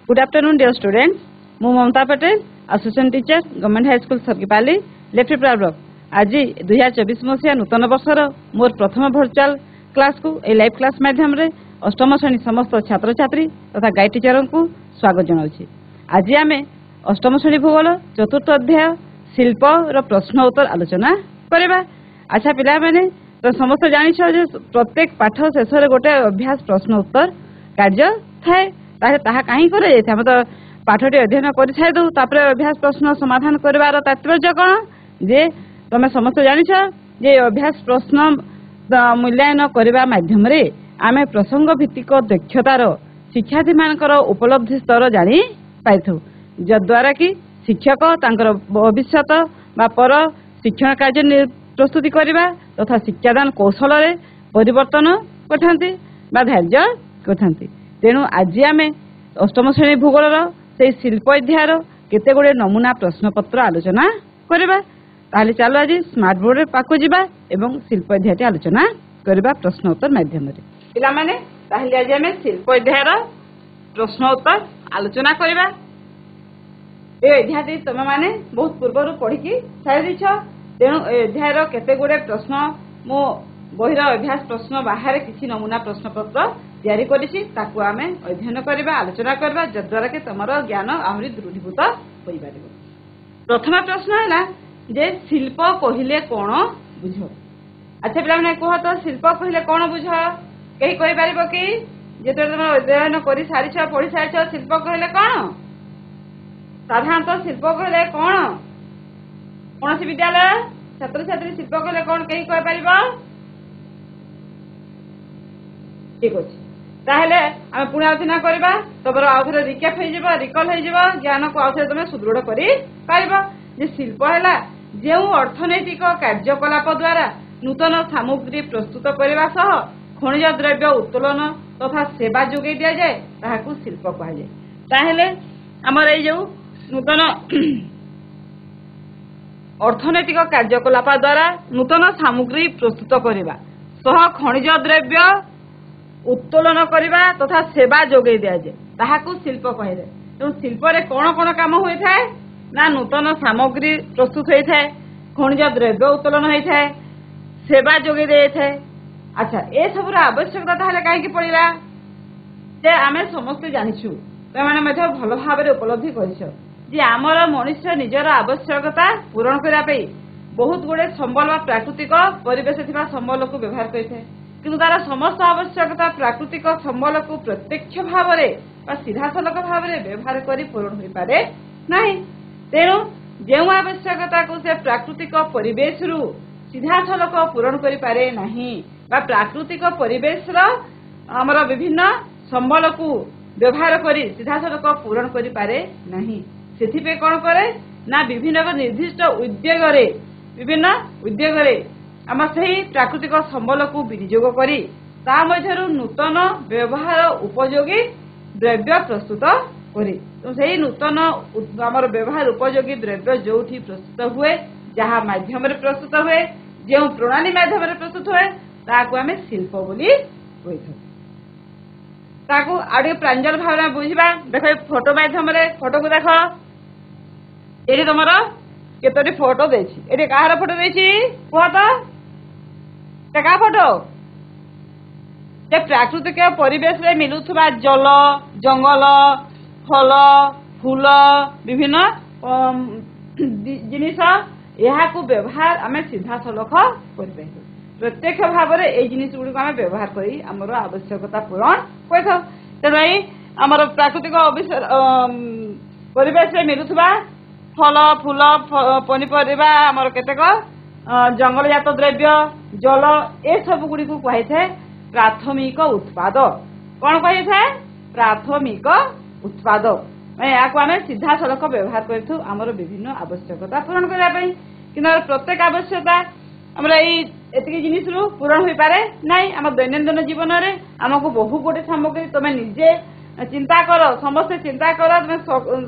Good afternoon, dear students. ମୁଁ Mamata Patel, assistant teacher, government high school Sarkipali, Lephripara block. ଆଜି 2024 ମସିହା ନୂତନ ବର୍ଷର ମୋର ପ୍ରଥମ ଭର୍ଚୁଆଲ କ୍ଲାସକୁ ଏହି ଲାଇଭ କ୍ଲାସ ମାଧ୍ୟମରେ ଅଷ୍ଟମ ଶ୍ରେଣୀ ସମସ୍ତ ଛାତ୍ରଛାତ୍ରୀ ତଥା ଗାଇଡ ଟିଚରଙ୍କୁ ସ୍ୱାଗତ ଜଣାଉଛି। ଆଜି ଆମେ ଅଷ୍ଟମ ଶ୍ରେଣୀ ଭୂଗୋଳ ଚତୁର୍ଥ ଅଧ୍ୟାୟ ଶିଳ୍ପର ପ୍ରଶ୍ନ ଉତ୍ତର ଆଲୋଚନା କରିବା। ଆଚ୍ଛା ପିଲାମାନେ, ତ ସମସ୍ତେ ଜାଣିଛ ଯେ ପ୍ରତ୍ୟେକ ପାଠ ଶେଷରେ ଗୋଟେ ଅଭ୍ୟାସ ପ୍ରଶ୍ନ ଉତ୍ତର କାର୍ଯ୍ୟ ଥାଏ। ତାହେଲେ ତାହା କାହିଁ କରାଯାଇଥାଏ? ଆମେ ତ ପାଠଟି ଅଧ୍ୟୟନ କରିଥାଇଦଉ, ତାପରେ ଅଭ୍ୟାସ ପ୍ରଶ୍ନ ସମାଧାନ କରିବାର ତାତ୍ପର୍ଯ୍ୟ କ'ଣ? ଯେ ତମେ ସମସ୍ତେ ଜାଣିଛ ଯେ ଅଭ୍ୟାସ ପ୍ରଶ୍ନ ମୂଲ୍ୟାୟନ କରିବା ମାଧ୍ୟମରେ ଆମେ ପ୍ରସଙ୍ଗ ଭିତ୍ତିକ ଦକ୍ଷତାର ଶିକ୍ଷାର୍ଥୀମାନଙ୍କର ଉପଲବ୍ଧି ସ୍ତର ଜାଣି ପାରିଥାଉ, ଯଦ୍ୱାରା କି ଶିକ୍ଷକ ତାଙ୍କର ଭବିଷ୍ୟତ ବା ପର ଶିକ୍ଷଣ କାର୍ଯ୍ୟ ପ୍ରସ୍ତୁତି କରିବା ତଥା ଶିକ୍ଷାଦାନ କୌଶଳରେ ପରିବର୍ତ୍ତନ କରିଥାନ୍ତି ବା ଧାର୍ଯ୍ୟ କରିଥାନ୍ତି। ତେଣୁ ଆଜି ଆମେ ଅଷ୍ଟମ ଶ୍ରେଣୀ ଭୂଗୋଳର ସେହି ଶିଳ୍ପ ଅଧ୍ୟାୟର କେତେ ଗୁଡ଼ିଏ ନମୁନା ପ୍ରଶ୍ନପତ୍ର ଆଲୋଚନା କରିବା। ତାହେଲେ ଚାଲ ଆଜି ସ୍ମାର୍ଟ ବୋର୍ଡରେ ପାଖକୁ ଯିବା ଏବଂ ଶିଳ୍ପ ଅଧ୍ୟାୟଟି ଆଲୋଚନା କରିବା ପ୍ରଶ୍ନ ଉତ୍ତର ମାଧ୍ୟମରେ। ପିଲାମାନେ, ତାହେଲେ ଆଜି ଆମେ ଶିଳ୍ପ ଅଧ୍ୟାୟର ପ୍ରଶ୍ନ ଉତ୍ତର ଆଲୋଚନା କରିବା। ଏ ଅଧ୍ୟାୟଟି ତମେମାନେ ବହୁତ ପୂର୍ବରୁ ପଢ଼ିକି ସାରିଦେଇଛ। ତେଣୁ ଏ ଅଧ୍ୟାୟର କେତେ ଗୁଡ଼ିଏ ପ୍ରଶ୍ନ ମୁଁ ବହିର ଅଭ୍ୟାସ ପ୍ରଶ୍ନ ବାହାରେ କିଛି ନମୁନା ପ୍ରଶ୍ନପତ୍ର ତିଆରି କରିଛି, ତାକୁ ଆମେ ଅଧ୍ୟୟନ କରିବା, ଆଲୋଚନା କରିବା, ଯଦ୍ୱାରା କି ତମର ଜ୍ଞାନ ଆହୁରି ଦୃଢ଼ୀଭୂତ ହୋଇପାରିବ। ପ୍ରଥମ ପ୍ରଶ୍ନ ହେଲା ଯେ ଶିଳ୍ପ କହିଲେ କ'ଣ ବୁଝ? ଆଚ୍ଛା ପିଲାମାନେ କୁହ ତ, ଶିଳ୍ପ କହିଲେ କ'ଣ ବୁଝ? କେହି କହିପାରିବ କି? ଯେତେବେଳେ ତମେ ଅଧ୍ୟୟନ କରି ସାରିଛ, ପଢ଼ି ସାରିଛ, ଶିଳ୍ପ କହିଲେ କ'ଣ? ସାଧାରଣତଃ ଶିଳ୍ପ କହିଲେ କ'ଣ? କୌଣସି ବିଦ୍ୟାଳୟ ଛାତ୍ରଛାତ୍ରୀ ଶିଳ୍ପ କହିଲେ କ'ଣ କେହି କହିପାରିବ? ଠିକ ଅଛି, ତାହେଲେ ଆମେ ପୁଣି ଆଲୋଚନା କରିବା। ତମର ଆଉଥରେ ରିକ୍ୟାପ୍ ହେଇଯିବ, ରିକଲ୍ ହେଇଯିବ, ଜ୍ଞାନକୁ ଆଉଥରେ ତମେ ସୁଦୃଢ଼ କରିପାରିବ। ଯେ ଶିଳ୍ପ ହେଲା ଯେଉଁ ଅର୍ଥନୈତିକ କାର୍ଯ୍ୟକଳାପ ଦ୍ୱାରା ନୂତନ ସାମଗ୍ରୀ ପ୍ରସ୍ତୁତ କରିବା ସହ ଖଣିଜ ଦ୍ରବ୍ୟ ଉତ୍ତୋଳନ ତଥା ସେବା ଯୋଗାଇ ଦିଆଯାଏ, ତାହାକୁ ଶିଳ୍ପ କୁହାଯାଏ। ତାହେଲେ ଆମର ଏଇ ଯେଉଁ ନୂତନ ଅର୍ଥନୈତିକ କାର୍ଯ୍ୟକଳାପ ଦ୍ୱାରା ନୂତନ ସାମଗ୍ରୀ ପ୍ରସ୍ତୁତ କରିବା ସହ ଖଣିଜ ଦ୍ରବ୍ୟ ଉତ୍ତୋଳନ କରିବା ତଥା ସେବା ଯୋଗାଇ ଦିଆଯାଏ, ତାହାକୁ ଶିଳ୍ପ କୁହାଯାଏ। ତେଣୁ ଶିଳ୍ପରେ କ'ଣ କ'ଣ କାମ ହୋଇଥାଏ? ନା ନୂତନ ସାମଗ୍ରୀ ପ୍ରସ୍ତୁତ ହୋଇଥାଏ, ଖଣିଜ ଦ୍ରବ୍ୟ ଉତ୍ତୋଳନ ହୋଇଥାଏ, ସେବା ଯୋଗାଇ ଦିଆଯାଇଥାଏ। ଆଚ୍ଛା, ଏସବୁର ଆବଶ୍ୟକତା ତାହେଲେ କାହିଁକି ପଡ଼ିଲା? ଯେ ଆମେ ସମସ୍ତେ ଜାଣିଛୁ, ତମେମାନେ ମଧ୍ୟ ଭଲ ଭାବରେ ଉପଲବ୍ଧି କରିଛ ଯେ ଆମର ମଣିଷ ନିଜର ଆବଶ୍ୟକତା ପୂରଣ କରିବା ପାଇଁ ବହୁତ ଗୁଡ଼ିଏ ସମ୍ବଳ ବା ପ୍ରାକୃତିକ ପରିବେଶ ଥିବା ସମ୍ବଳକୁ ବ୍ୟବହାର କରିଥାଏ। କିନ୍ତୁ ତାର ସମସ୍ତ ଆବଶ୍ୟକତା ପ୍ରାକୃତିକ ସମ୍ବଳକୁ ପ୍ରତ୍ୟକ୍ଷ ଭାବରେ ବା ସିଧାସଳଖ ଭାବରେ ବ୍ୟବହାର କରି ପୂରଣ ହୋଇପାରେ ନାହିଁ। ତେଣୁ ଯେଉଁ ଆବଶ୍ୟକତାକୁ ସେ ପ୍ରାକୃତିକ ପରିବେଶରୁ ସିଧାସଳଖ ପୂରଣ କରିପାରେ ନାହିଁ ବା ପ୍ରାକୃତିକ ପରିବେଶର ଆମର ବିଭିନ୍ନ ସମ୍ବଳକୁ ବ୍ୟବହାର କରି ସିଧାସଳଖ ପୂରଣ କରିପାରେ ନାହିଁ, ସେଥିପାଇଁ କ'ଣ କରେ ନା ବିଭିନ୍ନ ଉଦ୍ୟୋଗରେ ଆମର ସେହି ପ୍ରାକୃତିକ ସମ୍ବଳକୁ ବିନିଯୋଗ କରି ତା ମଧ୍ୟରୁ ନୂତନ ବ୍ୟବହାର ଉପଯୋଗୀ ଦ୍ରବ୍ୟ ପ୍ରସ୍ତୁତ କରେ। ତ ସେହି ନୂତନ ଆମର ବ୍ୟବହାର ଉପଯୋଗୀ ଦ୍ରବ୍ୟ ଯେଉଁଠି ପ୍ରସ୍ତୁତ ହୁଏ, ଯାହା ମାଧ୍ୟମରେ ପ୍ରସ୍ତୁତ ହୁଏ, ଯେଉଁ ପ୍ରଣାଳୀ ମାଧ୍ୟମରେ ପ୍ରସ୍ତୁତ ହୁଏ, ତାହାକୁ ଆମେ ଶିଳ୍ପ ବୋଲି କହିଥାଉ। ତାକୁ ଆଉ ଟିକେ ପ୍ରାଞ୍ଜଳ ଭାବରେ ବୁଝିବା। ଦେଖ, ଫଟୋ ମାଧ୍ୟମରେ, ଫଟୋକୁ ଦେଖ, ଏଠି ତମର କେତୋଟି ଫଟୋ ଦେଇଛି। ଏଠି କାହାର ଫଟୋ ଦେଇଛି କୁହ ତ? କାହା ଫଟୋ? ଯେ ପ୍ରାକୃତିକ ପରିବେଶରେ ମିଳୁଥିବା ଜଳ, ଜଙ୍ଗଲ, ଫଳ, ଫୁଲ, ବିଭିନ୍ନ ଜିନିଷ, ଏହାକୁ ବ୍ୟବହାର ଆମେ ସିଧାସଳଖ କରିପାରିବୁ। ପ୍ରତ୍ୟକ୍ଷ ଭାବରେ ଏଇ ଜିନିଷ ଗୁଡ଼ିକୁ ଆମେ ବ୍ୟବହାର କରି ଆମର ଆବଶ୍ୟକତା ପୂରଣ କରିଥାଉ। ତେଣୁ ଏଇ ଆମର ପ୍ରାକୃତିକ ପରିବେଶରେ ମିଳୁଥିବା ଫଳ, ଫୁଲ, ପନିପରିବା, ଆମର କେତେକ ଜଙ୍ଗଲଜାତ ଦ୍ରବ୍ୟ, ଜଳ, ଏସବୁ ଗୁଡ଼ିକୁ କୁହାଯାଇଥାଏ ପ୍ରାଥମିକ ଉତ୍ପାଦ। କ'ଣ କୁହାଯାଇଥାଏ? ପ୍ରାଥମିକ ଉତ୍ପାଦ। ଏହାକୁ ଆମେ ସିଧାସଳଖ ବ୍ୟବହାର କରିଥାଉ ଆମର ବିଭିନ୍ନ ଆବଶ୍ୟକତା ପୂରଣ କରିବା ପାଇଁ। କିନ୍ତୁ ପ୍ରତ୍ୟେକ ଆବଶ୍ୟକତା ଆମର ଏତିକି ଜିନିଷରୁ ପୂରଣ ହୋଇପାରେ ନାହିଁ। ଆମ ଦୈନନ୍ଦିନ ଜୀବନରେ ଆମକୁ ବହୁ ଗୋଟିଏ ସାମଗ୍ରୀ, ତମେ ନିଜେ ଚିନ୍ତା କର, ସମସ୍ତେ ଚିନ୍ତା କର, ତମେ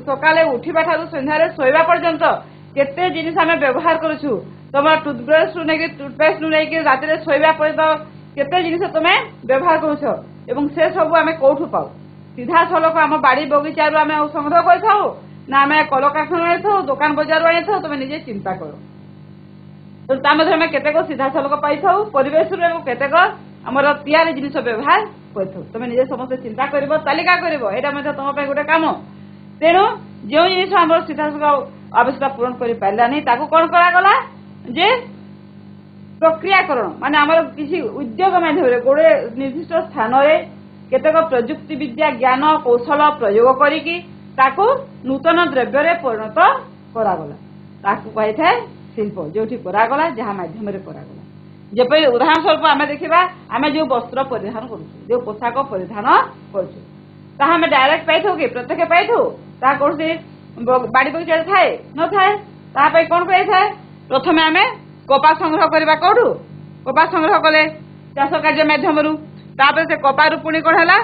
ସକାଳେ ଉଠିବା ଠାରୁ ସନ୍ଧ୍ୟାରେ ଶୋଇବା ପର୍ଯ୍ୟନ୍ତ କେତେ ଜିନିଷ ଆମେ ବ୍ୟବହାର କରୁଛୁ। ତମର ଟୁଥବ୍ରଶରୁ ନେଇକି ଟୁଥପେଷ୍ଟରୁ ନେଇକି ରାତିରେ ଶୋଇବା ପର୍ଯ୍ୟନ୍ତ କେତେ ଜିନିଷ ତମେ ବ୍ୟବହାର କରୁଛ ଏବଂ ସେ ସବୁ ଆମେ କୋଉଠୁ ପାଉ? सीधा सलख आम बाड़ी बगीचार आम संग्रह कर आम कलकारखाना आनी दुकान बजार आनी तुम निजे चिंता कर केतेक सीधा सलख पाई परिवेश केतेक आमर तैयारी जिनिस व्यवहार कर तुम निजे समस्त चिंता कर तालिका कर तुम गोटे कम तेणु जो जिन आम सीधा सलख आवश्यकता पूरण कर पारानी कौन करागला जे प्रक्रियाकरण माने आमर किसी उद्योग माध्यम गोटे निर्दिष्ट स्थान केतेक प्रजुक्ति विद्या ज्ञान कौशल प्रयोग करिकी ताकू नूतन द्रव्य परिणत करागला कही था शिल्प जो करागला जहाँ मध्यम करागला जपरी उदाहरण स्वरूप आम देखा आम जो वस्त्र परिधान कर पोशाक परिधान कर डायरेक्ट पाई कि प्रत्यक्ष पाई कौन बाड़ी बगीचा थाए न थाए कौन कर प्रथम आम कपा संग्रह करवा कौटू कपा संग्रह कले चाष कार्य मध्यम से कपारू पुणी कौन है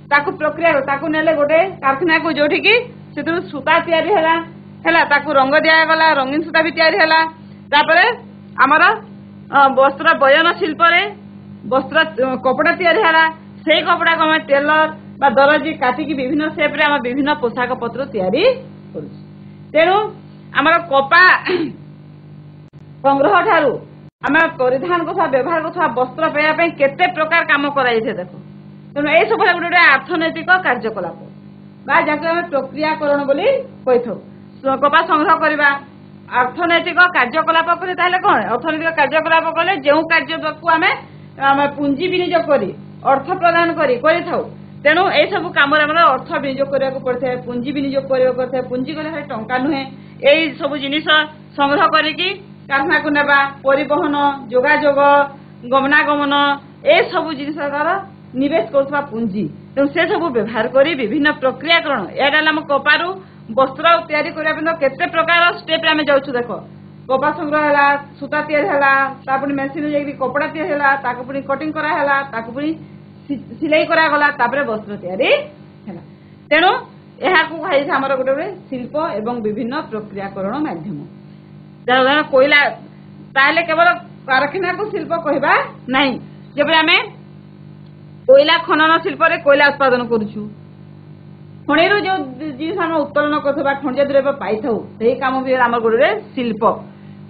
प्रक्रिया नेले गोटे कारखाना को जो सूता तैयारी रंग दिगला रंगीन सूता भी तैयारी आमर वस्त्र बयन शिल्प वस्त्र कपड़ा तैयारी से कपड़ा को आम टेलर बा दरजी काटिकी विभिन्न सेप्रे आम विभिन्न पोशाक पत्र तैयारी तेणु आमर कपा संग्रह ठारू आम परिधान कथा व्यवहार कथा वस्त्र पाइबा केते प्रकार काम कराई देख तेणु यही सब गोटे अर्थनैतिक कार्यकलाप बा जहाँ आम प्रक्रियाकरण बोली कही कपा संग्रह करवा अर्थनैतिक कार्यकलाप कले कौन अर्थनैतिक कार्यकलाप कले जो कार्य को आम पुंजी विनियोग कर अर्थ प्रदान कर तेणु यही सब कम अर्थ विनियोग करने को पड़ता है पुंजी विनियोग करने पुंजी कले टंका नुहे यही सब जिनिस संग्रह करिकी कारखाना को नेबा परिवहन जोगाजोग गमनागमन ए सब जिनिस निवेश कर पुंजी तेणु से सब व्यवहार कर विभिन्न प्रक्रियाकरण याम कपारू वस्त्र तैयारी करने केते प्रकार स्टेप आम जाऊँ देख कपा संग्रह है सूता तैयारी मेसीन जाकि कपड़ा तैयारी पुणी कटिंग कराला पुणी सिलाई करागला वस्त्र तैयारी तेणु यह गोटे शिल्प एवं विभिन्न प्रक्रियाकरण माध्यम कोयला ताले केवल कारखाना को शिल्प कहबा नहीं जब आम कोयला खनन शिल्प कोयला उत्पादन करुचु खणी जो जिन आम उत्तोलन कर खनिज द्रव्य पाई कम भी आम गोटे शिल्प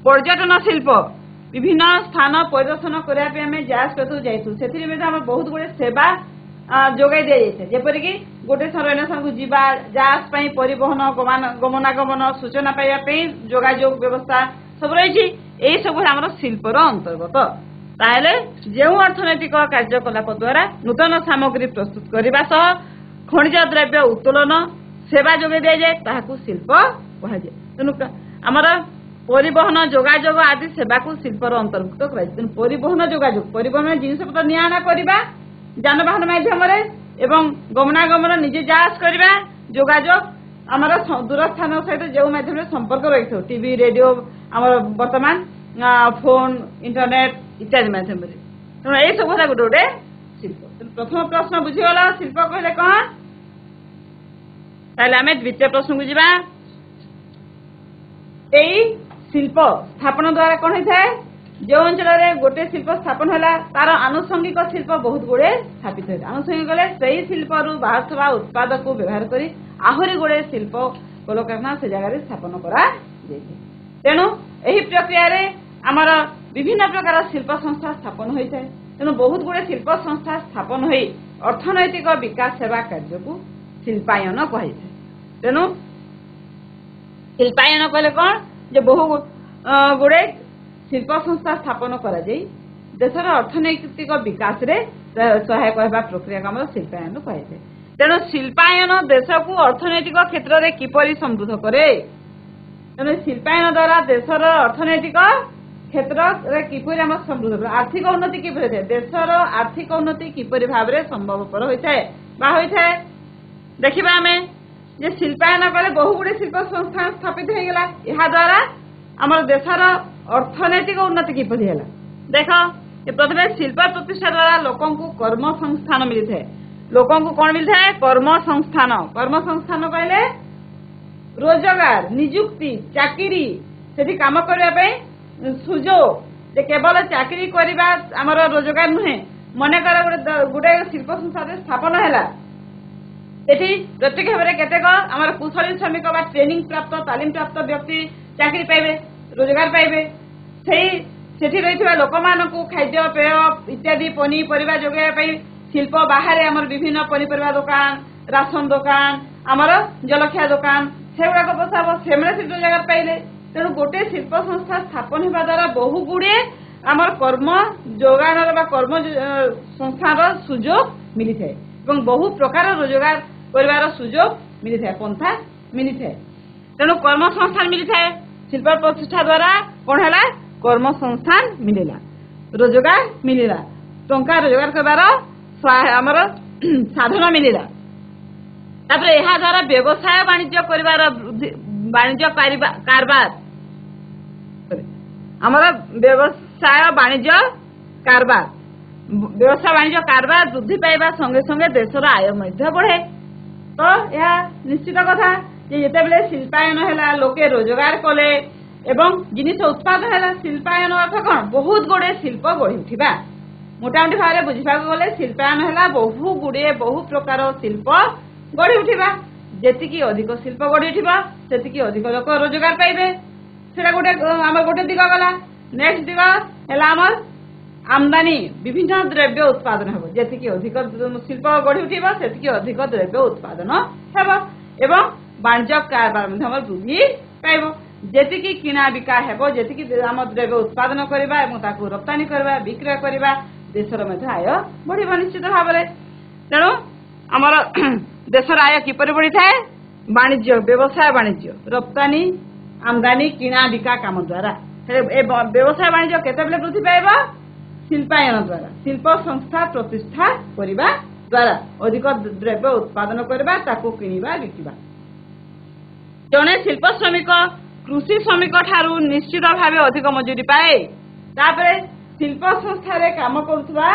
पर्यटन शिल्प विभिन्न स्थान परिदर्शन करने जहाज पेतु जाइतु से बहुत गुड़े सेवा जोगाई दि जाए जेपरिक गोटे स्थान स्थान को जीवा जहाज परिवहन गमनागमन सूचना पाइबा जोगाजोग व्यवस्था सब रही यही सब आम शिल्पर अंतर्गत ताहले जो अर्थनैतिक कार्यकलाप द्वारा नूतन सामग्री प्रस्तुत करने सह खनिज द्रव्य उत्तोलन सेवा जोगाई दि जाए ताहाकू शिल्प कहुए तेणु आमर परिवहन जोगाजोग आदि सेवा को शिल्पर अंतर्भुक्त कर परिवहन जोगाजोग परिवहन जिनपतर निआना करवा जानवाहन माध्यम एवं गमनागमन निजे जहाज करवा जोगाजोग आमर दूर स्थान सहित जो माध्यम संपर्क रही टीवी रेडियो आमर वर्तमान फोन इंटरनेट इत्यादि माध्यम तेणु यही सब है गोटे गोटे शिल्प प्रथम प्रश्न बुझीगला शिल्प कहले कौन ताहले आम द्वितीय प्रश्न को जीवा यही शिल्प स्थापन द्वारा कौन होता है जो अंचल गोटे शिल्प स्थापन है तार आनुषंगिक शिल्प बहुत गुड़े स्थापित होता है आनुषंगिक से शिल्प बाहर उत्पाद को व्यवहार कर आहरी गुड़े शिल्प कलकारखाना से जगह स्थापन करा तेणु यही प्रक्रिया आमर विभिन्न प्रकार शिल्प संस्था स्थापन होता है तेणु बहुत गुड़े शिल्प संस्था स्थापन हो अर्थनैतिक विकास सेवा कार्य को शिल्पायन कही तेणु शिल्पायन कहले कौन जो बहु गुड़े शिल्प संस्था स्थापन करा जाई देशर अर्थनैतिक विकास रे सहायक होगा प्रक्रिया को शिल्पायन कही तेणु शिल्पायन देश को अर्थनैतिक क्षेत्र में किपरि समृद्ध करे तेणु शिल्पायन द्वारा देशर अर्थनैतिक क्षेत्र किपरि आम समृद्ध आर्थिक उन्नति किपरि होता है देशर आर्थिक उन्नति किपरि भाव में संभवपर होता है देखा आम जे शिल्पायन कले बहु गुड़े शिल्प संस्था स्थापित हो गला यह द्वारा आमर देशर अर्थनैतिक उन्नति किपरि है देख प्रथम शिल्प प्रतिष्ठा द्वारा लोकों को कर्म संस्थान मिलता है लोकों को कौन मिलता है कर्म संस्थान कहले रोजगार निजुक्ति चाकरी से काम करने सुजोग केवल चाकरी करवा आमर रोजगार नुहे मन कर गोटे शिल्प संस्था स्थापन है सेठी प्रत्येक भाव केतेक आमर कुशली श्रमिक बा ट्रेनिंग प्राप्त तालीम प्राप्त व्यक्ति चाकरी पाइबे रोजगार पाइबे सेठी रही लोक मान खाद्य पेय इत्यादि पनीपरिया जोगाइबा शिल्प बाहर आमर विभिन्न पनीपरिया दुकान राशन दुकान आमर जलखिया दुकान से गुड़ाक बसाब से रोजगार पाइले तेणु गोटे शिल्प संस्था स्थापन होगा द्वारा बहु गुड़े आमर कर्म जोगाण कर्म संस्थान सुजोग मिली थाए एवं बहु प्रकार रोजगार कर सुजोग मिली थाए पंथा मिली थाए तेणु कर्म संस्थान मिली थाए शिल्प प्रतिष्ठा द्वारा कौन है कर्म संस्थान मिलला रोजगार मिलला टंका रोजगार कर आमर साधन मिलला तापर यह द्वारा व्यवसाय वाणिज्य कर वाणिज्य कारबार आमर व्यवसाय वाणिज्य कारबार वृद्धि पाइबा संगे संगे देशर आय बढ़े तो यह निश्चित कथा जिते शिल्पायन है लोके रोजगार कले एवं जिनिस उत्पादन है शिल्पायन अर्थ कौन बहुत गुड़े शिल्प गढ़ी उठा मोटामोटी भाव बुझा गले शिल्पायन है बहु गुड़े बहु प्रकार शिल्प गढ़ी उठा जी अधिक शिल्प गढ़ी उठा से अधिक लोक रोजगार पाइबे से गोटे दिग गला नेक्स्ट दिग है आमर आमदानी विभिन्न द्रव्य उत्पादन हो जी अधिक शिल्प गढ़ी उठा से अधिक द्रव्य उत्पादन हो वाणिज्य कारबार वृद्धि पाइब जी किना बिका हो जी आम द्रव्य उत्पादन करवा रप्तानी करवा विक्रय करवा देशर आय बढ़ निश्चित भाव तेणु आमर देशर आय किपर बढ़ी थाए वाणिज्य व्यवसाय वाणिज्य रप्तानी आमदानी किना बिका काम द्वारा व्यवसाय वाणिज्य केतबेले वृद्धि पाइब शिल्पायन द्वारा शिल्प संस्था प्रतिष्ठा करने द्वारा अधिक द्रव्य उत्पादन करवा किणवा बिकिबा जड़े शिल्प श्रमिक कृषि श्रमिक ठारू निश्चित भाव अधिक मजूरी पाए तापरे शिल्प संस्था काम करुवा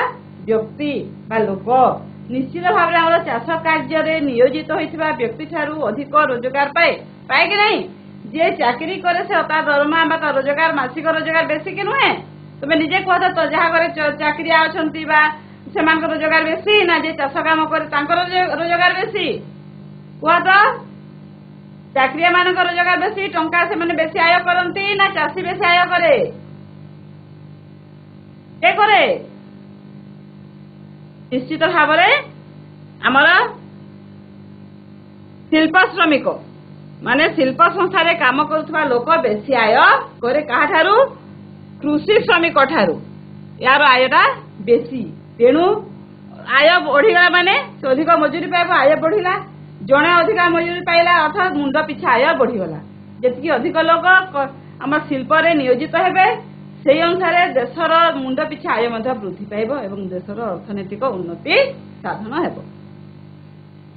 व्यक्ति बा लोक निश्चित भाव आम चाष कार्य नियोजित होता व्यक्ति ठारू अधिक रोजगार पाए पाए कि नहीं जे चाकरी करे से दरमा बा रोजगार मासिक रोजगार बेसी कि नुहे तुम्हें निजे कह तो जहाँ घरे चाकरी से रोजगार बेसी ना जे चाष काम करे रोजगार बेसी कह तो चाकरिया मान रोजगार बेसी टंका से माने बेसी आय करती ना चाषी बेसी आय करे निश्चित भाव आमर शिल्प श्रमिक माने शिल्प संस्था काम करुवा लोक बेसी आय करे कहाठारू कृषि श्रमिक ठारू यार आयटा बेसी तेणु आय बढ़ीगला माने अधिक मजूरी पाइब आय बढ़िला जड़े अधिक मजूरी पाइला अर्थात मुंड पिछा आय बढ़ीगला जी अधिक लोक आम शिल्प नियोजित हेबे से अनुसार देशर मुंड पिछा आय वृद्धि पाइब एवं देशर अर्थनैतिक उन्नति साधन हेब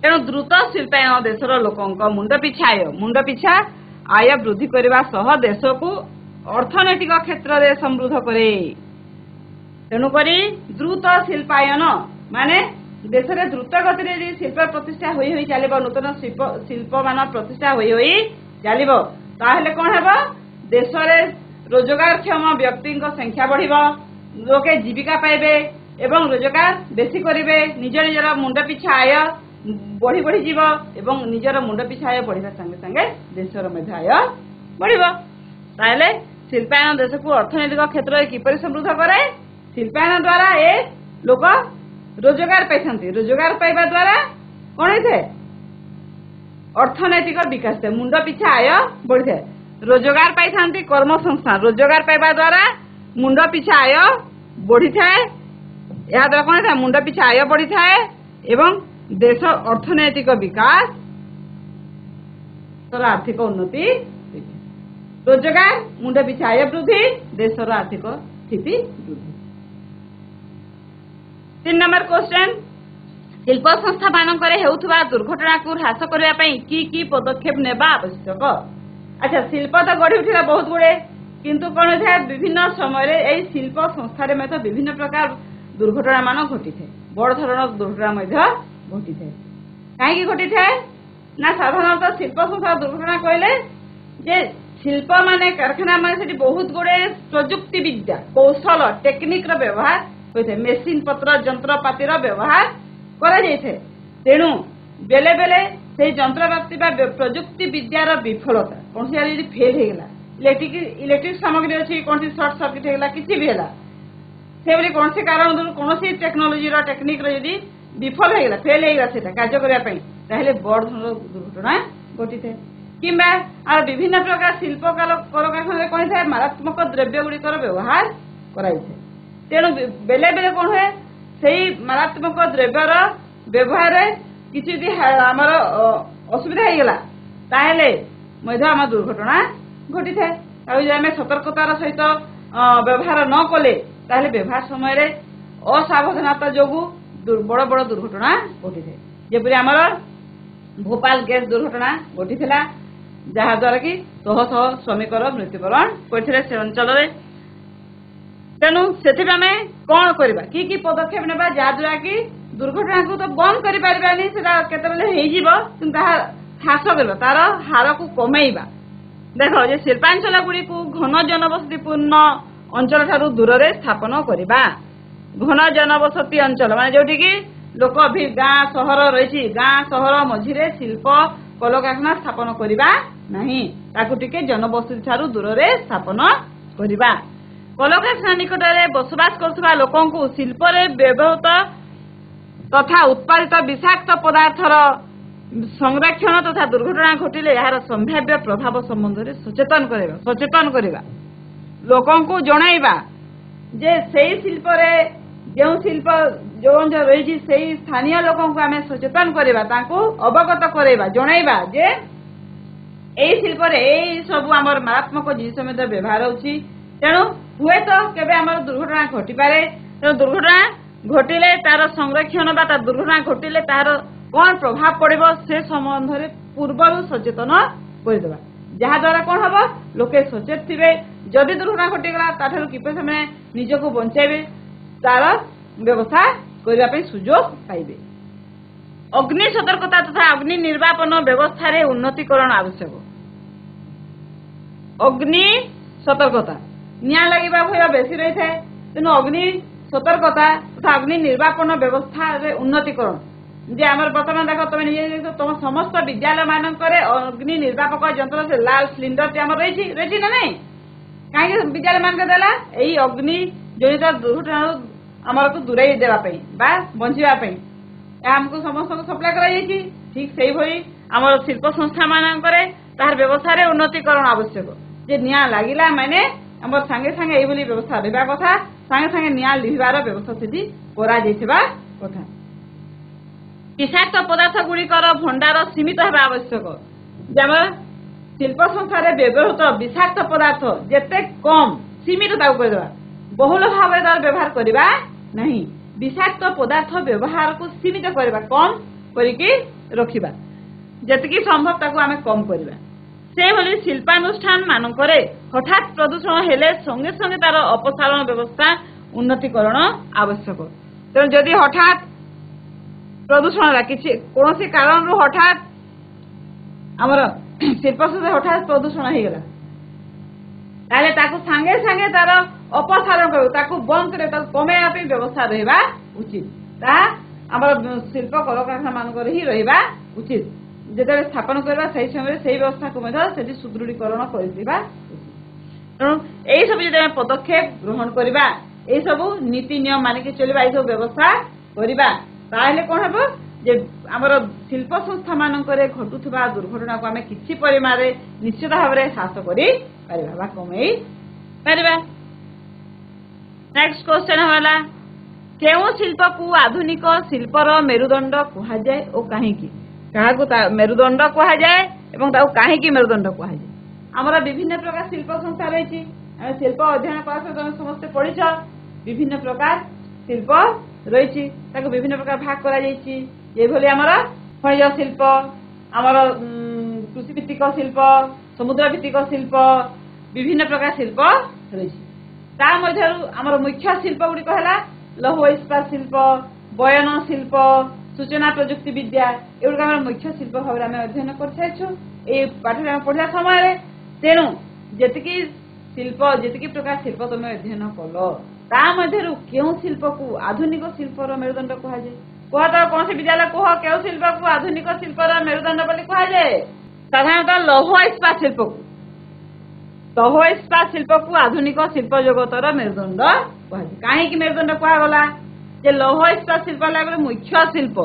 तेणु द्रुत शिल्पायन देशर लोकों मुंड पिछा आय वृद्धि करने सह देश को अर्थनैतिक क्षेत्र में समृद्ध करे तेणुक द्रुत शिल्पायन माने देश में द्रुत गति शिल्प प्रतिष्ठा होई चलो नूतन शिल्प मान प्रतिष्ठा होई चलो ताहले कौन है देश में रोजगारक्षम व्यक्ति संख्या बढ़ लोके जीविका पाइबे एवं रोजगार बेसी करेंगे निज निजर मुंड पिछा आय बढ़ी बढ़ी जीव एवं निजर मुंड पिछा आय बढ़ा संगे संगे देशर आय बढ़ शिल्पायन देश को अर्थनैतिक क्षेत्र में किपर समृद्ध करे शिल्पायन द्वारा ए लोक रोजगार पाई रोजगार पाइबा द्वारा कौन होता अर्थनैतिक विकास थे मुंड पिछा आय बढ़ी थाए रोजगार पाई कर्म संस्थान रोजगार पाइबा द्वारा मुंड पिछा आय बढ़ी थाए या द्वारा कौन था मुंड पिछा आय बढ़ी थाए एवं देश अर्थनैतिक विकास आर्थिक उन्नति रोजगार मुंड पिछा आय वृद्धि देशर आर्थिक स्थिति वृद्धि 3 नंबर क्वेश्चन शिल्प संस्था मानक दुर्घटना को ह्रास करने की पदक्षेप नेबा आवश्यक अच्छा शिल्प तो गढ़ी उठा बहुत गुड़े किंतु कौन होता है विभिन्न समय शिल्प संस्थार विभिन्न प्रकार दुर्घटना मान घटी थे बड़ धरण दुर्घटना घटी थे कहीं घटी थे ना साधारणतः शिल्प संस्था दुर्घटना कहले जे शिल्प माने कारखाना माने बहुत गुड़े प्रजुक्ति विद्या कौशल टेक्निक व्यवहार होते मेसीन पत्र जंत्रपातिर व्यवहार करा तेणु बेले बेले से जंत्रपाति प्रजुक्ति विद्यार विफलता कौन सी फेल होगा इलेक्ट्रिक सामग्री अच्छी कौन सी सर्ट सर्किट होगा किसी भी है से कौन से कारण कौन सी टेक्नोलोजी टेक्निक यदि विफल होगा फेल होगा से कार्य करने बड़ दुर्घटना घटी थे कि विभिन्न प्रकार शिल्प कलकारखाना कौन था मारात्मक द्रव्य गुड़िकर व्यवहार कराई तेणु बेले बेले कौन हुए से मारात्मक द्रव्यर व्यवहार किसी आमर असुविधा होगला आम दुर्घटना घटी थाए आम सतर्कतार सहित व्यवहार न कले व्यवहार समय असावधानता जो बड़ बड़ दुर्घटना घटी थाए जेपरी आमर भोपाल गैस दुर्घटना घटी जहाद्वारा कि शह शह श्रमिकर मृत्युवरण करते से अंचल तेणु से कौन करवा कि पदक्षेप नेबा जहाद्वारा कि दुर्घटना को तो बंद कर पारानी से ह्रास कर तार हार को कमेवा देख जे शिल्पांचल गुड़ी को घन जनबसतिपूर्ण अंचल ठारू दूर रे स्थापन करवा घन जनबसती अंचल माने जोठी कि लोक भी गाँ सहर रही गाँ सहर मझिरे शिल्प कलकारखाना स्थापन करवा नहीं ताकू टिके जनबसती ठारू दूर रे स्थापन करवा कलकारखाना निकट में बसवास करथुवा लोकों को शिल्प रे व्यवहृत तथा उत्पादित विषाक्त पदार्थर संरक्षण तथा दुर्घटना घटिले यार संभाव्य प्रभाव संबंध में सचेतन करवा लोकों को जणाइबा जे सेही शिल्प रे जो शिल्प जो अंचल रही से स्थानीय लोकों को आम सचेतन करवा तांको अवगत करवा जणाइबा जे एई शिल्प रे एई सब आमर मारात्मक जिनिस में व्यवहार होछि तेणु हुए तो केबे आमर दुर्घटना घटी पारे तेणु दुर्घटना घटिले तार संरक्षण बा तार दुर्घटना घटिले तार कौन प्रभाव पड़िबो से संबंध में पूर्व सचेतन करदेबा जहाद्वारा कौन हम लोके सचेत थे जदि दुर्घटना घटीगला ताठू किपरि से निजको बंचाइबे तार व्यवस्था करने सुजोग पाइबे अग्नि सतर्कता तथा अग्नि निर्वापन व्यवस्था रे उन्नतीकरण आवश्यक अग्नि सतर्कता निया लगे भय बेसी रही है तेणु अग्नि सतर्कता तथा अग्नि निर्वापन व्यवस्था रे उन्नतीकरण जे आमर बर्तमान देख तुम निजे तुम समस्त विद्यालय मानक अग्नि निर्वापक यंत्र से लाल सिलिंडर टी रही ना नहीं कहीं विद्यालय मानक देला यही अग्नि जनित दुर्घटना आमर को दूरे देवाई बचापी आमको समस्त सप्लाई कर ठीक से भली आमर शिल्प संस्था मानक तार व्यवस्था उन्नतीकरण आवश्यक जे निया लगिला माने आमर सांगे सांगे यही व्यवस्था रहा कथा सांगे सांगे निया लिहार व्यवस्था से कथा विषाक्त पदार्थ गुड़िकर भंडार सीमित होगा आवश्यक जब शिल्प संस्था व्यवहृत विषाक्त पदार्थ जेते कम सीमित करदेवा बहुल भाव व्यवहार करवा नहीं विषाक्त पदार्थ व्यवहार को सीमित करवा कम करके रखिबा जतिकी संभव ताको आमे कम करवा से भली शिल्पानुष्ठान मानक हठात प्रदूषण हेले संगे संगे तार अपसारण व्यवस्था उन्नतीकरण आवश्यक तेणु जदि हठात प्रदूषण किसी कौन सी कारण हठात आमर शिल्प संस्था हठात प्रदूषण होगला ताले ताको सांगे सांगे तार अपसारण कर बंद कर कमेवा व्यवस्था रहा उचित आमर शिल्प कलकारखाना मानक ही रहा उचित जिते स्थापन करवा सही समय से व्यवस्था को सुदृढ़ीकरण कर तेणु यही सब जो पदक्षेप ग्रहण करवा यही सब नीति नियम मानिक चलवा यही सब व्यवस्था करवा ताहले कौन हम जे आमर शिल्प संस्था मानक घटुवा दुर्घटना को आम किसी परिमाण निश्चित भाव में ह्रास कर कमे पार। नेक्स्ट क्वेश्चन हमारा केउ शिल्प को आधुनिक शिल्पर मेरुदंड कहुए और कहीं मेरुदंड कहुए कहीं मेरुदंड कहुए आमर विभिन्न प्रकार शिल्प संस्था रही शिल्प अध्ययन कर समस्ते पढ़ीच विभिन्न प्रकार शिल्प रही विभिन्न प्रकार भाग कर आमर खनिज शिल्प आमर कृषि भित्तिक शिल्प समुद्र भित्तिक शिल्प विभिन्न प्रकार शिल्प रही आमर मुख्य शिल्प गुड़िक है लौह इस्पात शिल्प बयन शिल्प सूचना प्रजुक्ति विद्या एगुड़ आम मुख्य शिल्प भाव में अध्ययन कर सारी ये पाठ पढ़ा समय तेणु जी शिल्प जी प्रकार शिल्प तुम अध्ययन कल ता मध्यरु केउ शिल्प को आधुनिक शिल्पर मेरुदंड कहुए कह तो कौन विद्यालय कह केउ शिल्प को आधुनिक शिल्पर मेरुदंड बोली कह जाए साधारणतः लौह इस्पात शिल्प को लौह इस्पात शिल्प को आधुनिक शिल्प जगतर मेरुदंड कह कहीं मेरुदंड कहगला जे लौह इस्पात शिल्प लगे मुख्य शिल्प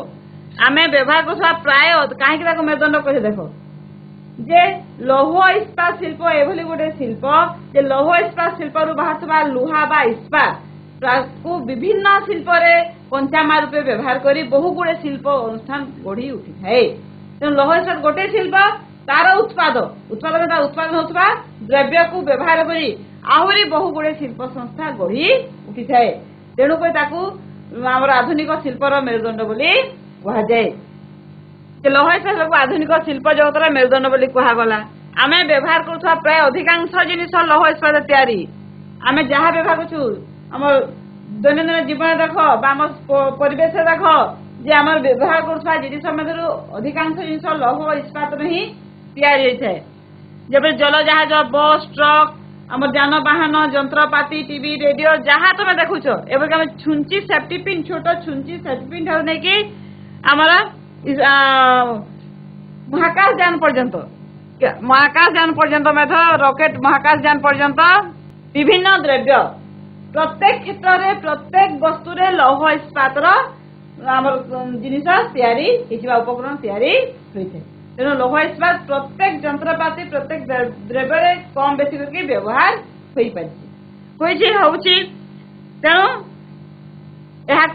आम व्यवहार कर प्राय कहीं मेरुदंड कह देख जे लौह इस्पात शिल्प एभली गोटे शिल्प जे लौह इस्पात शिल्प बाहर लुहा बा इस्पात को विभिन्न शिल्प कंचामा रूपे व्यवहार करी बहु गुड़े शिल्प अनुष्ठान गढ़ी उठी थाए तेणु लौह इस्पात गोटे शिल्प तार उत्पादन होता द्रव्य को व्यवहार करी आहरी बहु गुड़े शिल्प संस्था गढ़ी उठी थाए तेणुक आमर आधुनिक शिल्पर मेरुदंड बोली कहुए लौह इस्पात को आधुनिक शिल्प जगतर मेरुदंड बोली कहगला आम व्यवहार करुवा प्राय अधिकांश जिनिस लौह इस्पात तैयारी आम जहाँ व्यवहार करूँ आम दैनंदिन जीवन देख परिवेश देख जे आम व्यवहार करुवा जिनिस मध्य अधिकांश जिनिस लौह इस्पात ही तैयारी होता जब जल जहाज बस ट्रक आम जानवाहन जंत्रपाति टीवी रेडियो जहाँ तुम देखुच एवं छुंची सेफ्टी पिन छोट छुंची सेफ्टी पिन ठार नहीं आमर महाकाशयान पर्यंत रॉकेट महाकाशयान पर्यंत विभिन्न द्रव्य प्रत्येक क्षेत्र में प्रत्येक वस्तु लौह इस्पात जिनिस तैयारी उपकरण तैयारी तेणु लौह इस्पात प्रत्येक जंत्रपाति प्रत्येक द्रव्य कम बेसी करके व्यवहार हो पारि तेणु यहाँ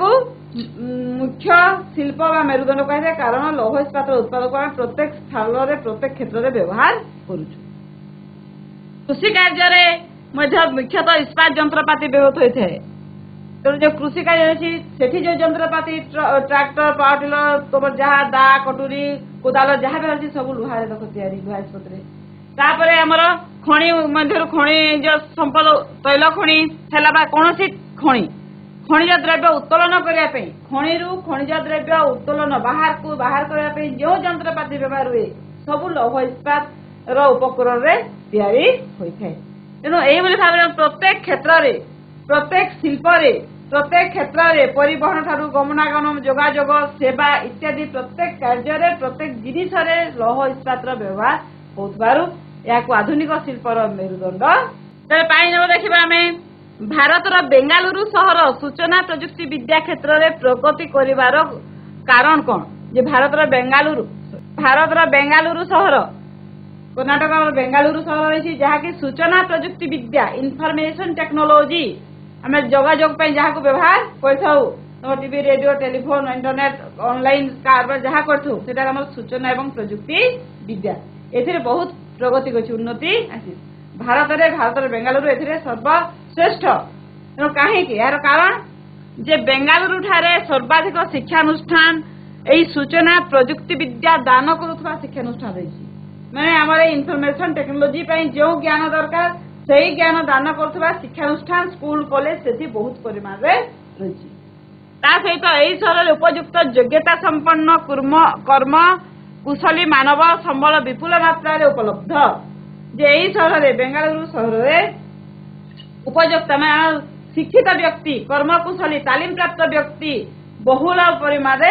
मुख्य शिल्प बा मेरुदंड कह कारण लौह इस्पात उत्पादक प्रत्येक स्थल प्रत्येक क्षेत्र में व्यवहार करुछु कृषि कार्य मुख्यतः इस्पात जंत्रपाति व्यवहृत होता है तेणु जो कृषि कार्य अच्छी जो जंत्रपाति ट्रैक्टर पावर टिलर तुम जहाँ दा कटुरी कोदाल जहाँ भी अच्छी सब लुहा या लुहा इस्पात आमर खଣି मध्य खनिज संपद तैल खଣି है कौन खଣି खनिज द्रव्य उत्तोलन करने खणि खनिज द्रव्य उत्तोलन बाहर को बाहर करने जो जंत्रपाति व्यवहार हुए सब लौह इस्पात उपकरण तैयारी होता है तेणु यही भाव में प्रत्येक क्षेत्र में प्रत्येक शिल्प प्रत्येक क्षेत्र में परिवहन ठारू गमनागमन जोगाजोग सेवा इत्यादि प्रत्येक कार्य प्रत्येक जिनिस लौह इस्पात व्यवहार हो आधुनिक शिल्पर मेरुदंड देखा आम भारतर बेंगालुरु सहर सूचना प्रजुक्ति विद्या क्षेत्र में प्रगति करिवार कारण कौन जे भारतर बेंगालुरु सहर कर्नाटक बेंगालुरु सहर रही जहाँकि सूचना प्रजुक्ति विद्या इनफॉरमेशन टेक्नोलॉजी आम जोगाजोग जहाँ को व्यवहार कर TV radio telephone internet online कारबार जहाँ कर सूचना एवं प्रजुक्ति विद्या ए बहुत प्रगति कर उन्नति आसी भारतर बेंगालुरु ए सर्वश्रेष्ठ तेणु कहीं यार कारण जे बेंगालुरु ठारे सर्वाधिक शिक्षानुष्ठान यही सूचना प्रजुक्ति विद्या दान करुवा शिक्षानुष्ठान रही मैंने आम इनफॉरमेशन टेक्नोलॉजी जो ज्ञान दरकार से ज्ञान दान करुवा शिक्षानुष्ठान स्कूल कॉलेज से बहुत परिमाण रही सहित यही सहर उपयुक्त योग्यता संपन्न कर्म कुशली मानव संबल विपुल मात्रा उपलब्ध जे यही सहर बेंगालुरु सहर उपयुक्त शिक्षित व्यक्ति कर्मकुशली तालीम प्राप्त व्यक्ति बहुल परिमाण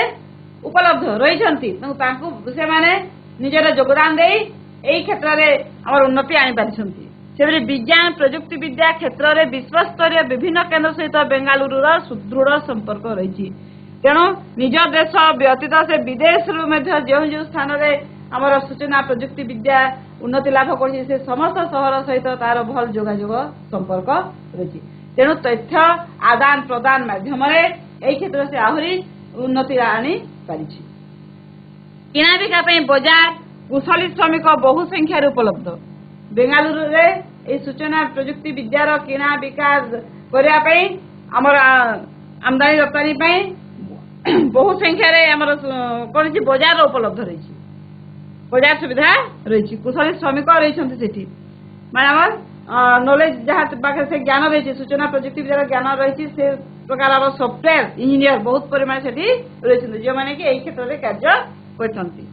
उपलब्ध रही निजर योगदान दे यही क्षेत्र में उन्नति आनी विज्ञान प्रजुक्ति विद्या क्षेत्र में विश्वस्तरीय विभिन्न केन्द्र सहित बेंगालुरु सुदृढ़ संपर्क रही तेणु निज देश व्यतीत से विदेश जो स्थान आमर सूचना प्रजुक्ति विद्या उन्नति लाभ कर समस्त सहर सहित तार भल जोगाजोग संपर्क रही तेणु तथ्य आदान प्रदान माध्यम यही क्षेत्र से आहरी उन्नति आनी पारी किना बिका बजार कुशली श्रमिक बहु संख्यार उपलब्ध बेंगालुरु रे सूचना प्रजुक्ति विद्यार किना बिका करने आमर आमदानी रप्तानी बहु संख्यार आमर कौन बजार उपलब्ध रही बजार सुविधा रही कुशली श्रमिक रही माने नॉलेज जहाँ पाखे से ज्ञान रही सूचना प्रजुक्ति विद्यार ज्ञान रही से प्रकार सॉफ्टवेयर इंजीनियर बहुत परिमाण से रही जो मैंने कि यही क्षेत्र में कार्य करते